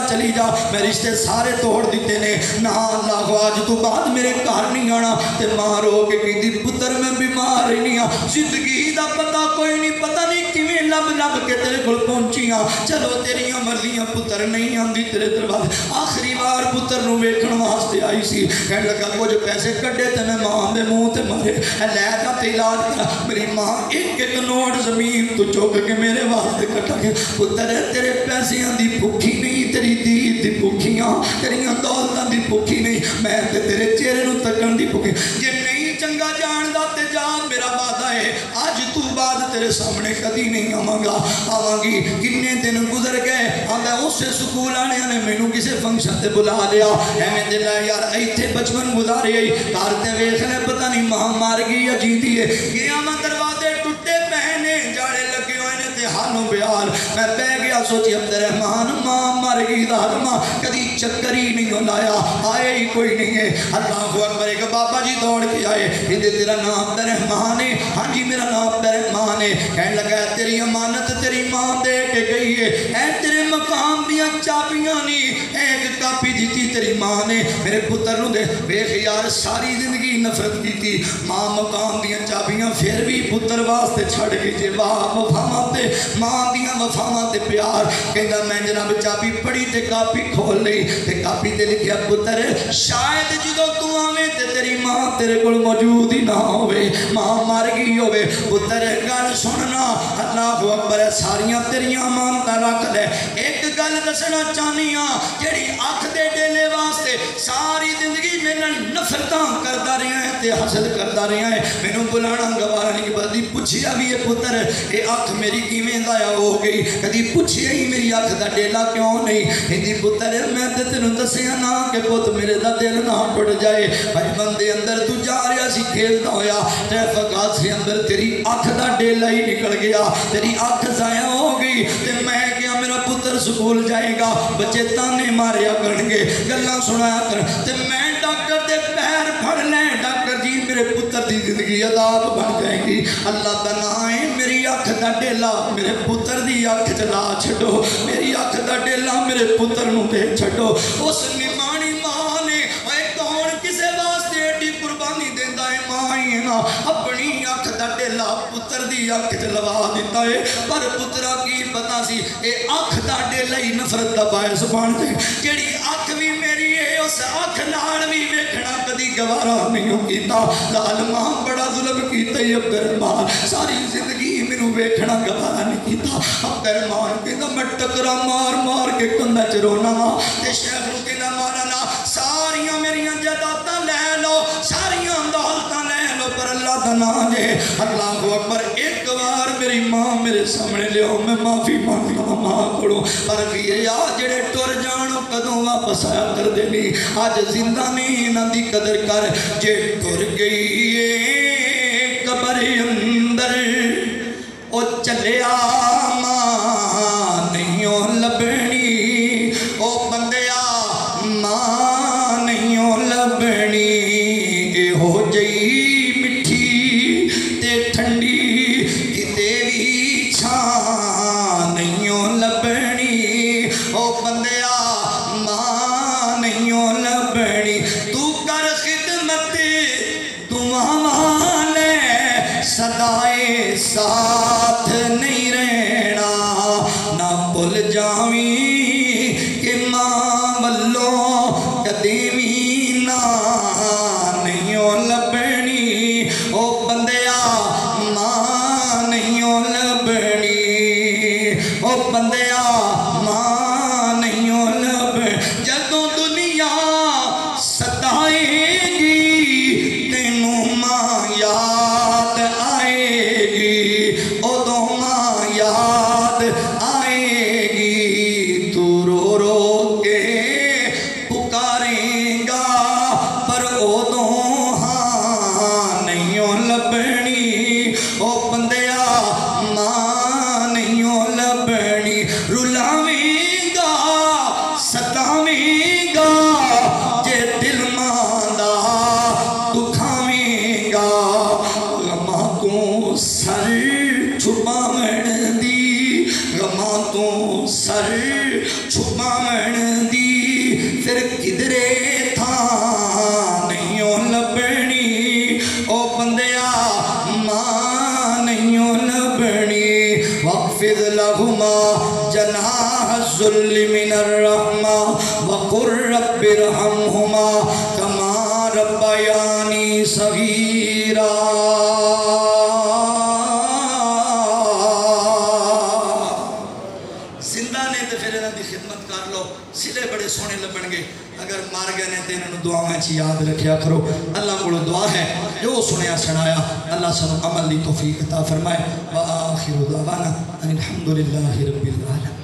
چلی جا میں رشتے سارے توڑ دیتے نے نا اللہ آج تو بعد میرے گھر نہیں آنا تے ماں رو کے کہتی پتر میں بیمار ہی نہیں ہاں زندگی دا پتہ کوئی نہیں پتہ نہیں کیویں لب کے تیرے کول پہنچی ہاں چلو تیریاں مرضیاں پتر نہیں آندی تیرے دروازے آخری بار پتر نو ویکھن واسطے آئی سی کہنے لگا کچھ پیسے کڈے تے میں ماں دے منہ تے مارے لے جا تے علاج کرا میری ماں ایک نوٹ زمین تو چوک کے میرے واسطے کٹا کے پتر تیرے پیسیاں دی بھوکھی نہیں تیری دید دی بھوکیاں تیریاں دولتاں دی بھوکھی نہیں میں تے تیرے چہرے نو تکن دی بھوکھی جے نہیں چنگا جان دا تے جان میرا وعدہ ہے آج تو بعد تیرے سامنے کدی نہیں آواں گی کنے دن گزر گئے آندا اس سے سکول آنے نے مینوں کسے فنکشن تے بلا لیا ایویں دل یار ایتھے بچپن گزارے گھر تے ویکھ لے پتہ نہیں ماں مار گئی یا جیندی ہے گیا میں دروازے ٹوٹے پہنے جاڑے لگے ہوئے نے تے حالوں بیار میں بیٹھ گیا سوچی عبد الرحمن ماں مر گئی ظالما کدی چکر ہی نہیں لایا آئے ہی کوئی نہیں ہے اللہ اکبر ایک بابا جی دوڑ کے آئے کہتے تیرا نام عبد الرحمن ہے ہاں جی میرا نام عبد الرحمن ہے کہنے لگا تیری امانت تیری ماں دے کے گئی ہے اے تیرے مقام دیاں چابیاں نہیں ایک کاپی دیتی تیری ماں نے میرے پتر نو دے ویکھ یار ساری زندگی نفرت کی تھی ماں مقام دیاں چابیاں پھر بھی پتر واسطے چھڑ گئی جے واہ وفاواں تے ماں دیاں وفاواں تے پیار کہندا میں جناب چابی پڑھی تے کاپی کھول لئی تے کاپی تے لکھیا پتر شاید جدوں تو آویں تے تیری ماں تیرے کول موجود ہی نہ ہوے ماں مر گئی ہوے پتر گل سننا اللہ اکبر ساریاں تیریاں امانتاں رکھ لے ایک گل دسنا چاہنی ہاں جیڑی اکھ دے ڈیلے واسطے ساری زندگی میرے نفرتاں کردا رہیا ہے تے حسد کردا رہیا ہے مینوں بلانا گوارا نہیں بدی پوچھیا بھی ہے پتر اے اکھ میری کیویں ضائع ہو گئی کدی پوچھیا ہی میری اکھ دا ڈیلا کیوں نہیں ہندی پتر میں تے تینوں دسیا نا کہ پت میرے دا دل نہ ٹوٹ جائے بچپن دے اندر تو جا رہا سی کھیلدا ہویا ٹریفک حادثے اندر تیری اکھ دا ڈیلا ہی نکل گیا تیری اکھ ضائع ہو گئی تے میں کیا میرا پتر سکول جائے گا بچے تانے ماریا کرن گے گلاں سنایا کر تے میں ڈاکٹر دے پیر پھڑ لیں ڈاکٹر جی میرے پتر دی زندگی عذاب بن جائے گی اللہ دا نام ہے میری اکھ دا ڈیلا میرے پتر دی اکھ چلا چھڈو میری اکھ دا ڈیلا میرے پتر نو دے چھڈو اس نمانی ماں نے اے کون کسے واسطے ایڈی قربانی دیندا ہے ماں ہی نا اپنی اکھ دا ڈیلا پتر دی اکھ چلوا دیتا ہے پر پترا کی پتا سی اے اکھ دا ڈیلا ہی نفرت دا باعث بن جائے جیڑی اکھ بھی میری ہے اس اکھ نال بھی ویکھنا کدی گوارا نہیں کیتا ظالماں بڑا ظلم کیتا ہے عبد الرحمن ساری زندگی مینوں ویکھنا گوارا نہیں کیتا عبد الرحمن کہندا میں ٹکرا مار مار کے کندا چ رونا تے شیخ نو کہندا مولانا ساریاں میریاں جائیداداں لے لو ساریاں دولتاں لے لو پر اللہ دا نام ہے اللہ اکبر ایک بار میری ماں میرے سامنے لیاؤ میں معافی مانگنا ماں کولوں پر ویر آ جڑے ٹر جان کدوں واپس آیا کر دے نہیں اج زندہ نہیں انہاں دی قدر کر جے ٹر گئی اے قبر اندر او چلیا ماں نہیں لبنی او بندیا ماں نہیں لبنی اے ہو جئی مٹھی تے ٹھنڈی کتے بھی چھاں نہیں لبنی او بندیا ماں نہیں لبنی تو کر خدمت دعاواں لے صدائے ساتھ نہیں رہنا نہ بھول جاویں کہ ماں والوں قدیمی نا نہیں لبنی او بندیا ماں نہیں لبنی او بندیا ماں نہیں لبنی جدوں دنیا ستائے گی تینوں ماں یاد آئے گی او سر چھپاون دی پھر کدرے تھا نہیں لبنی او بندیا ماں نہیں لبنی واخفض لہما جناح الذل من الرحمہ وقل رب ارحمہما کما ربیانی صغیرا سلے بڑے سونے لبن گے اگر مار گئے نے تے انہوں دعا میں چی یاد رکھیا کرو اللہ کو دعا ہے جو سنیا سنایا اللہ سنو عمل لی توفیق عطا فرمائے وآخر دعوانا ان الحمدللہ رب العالمین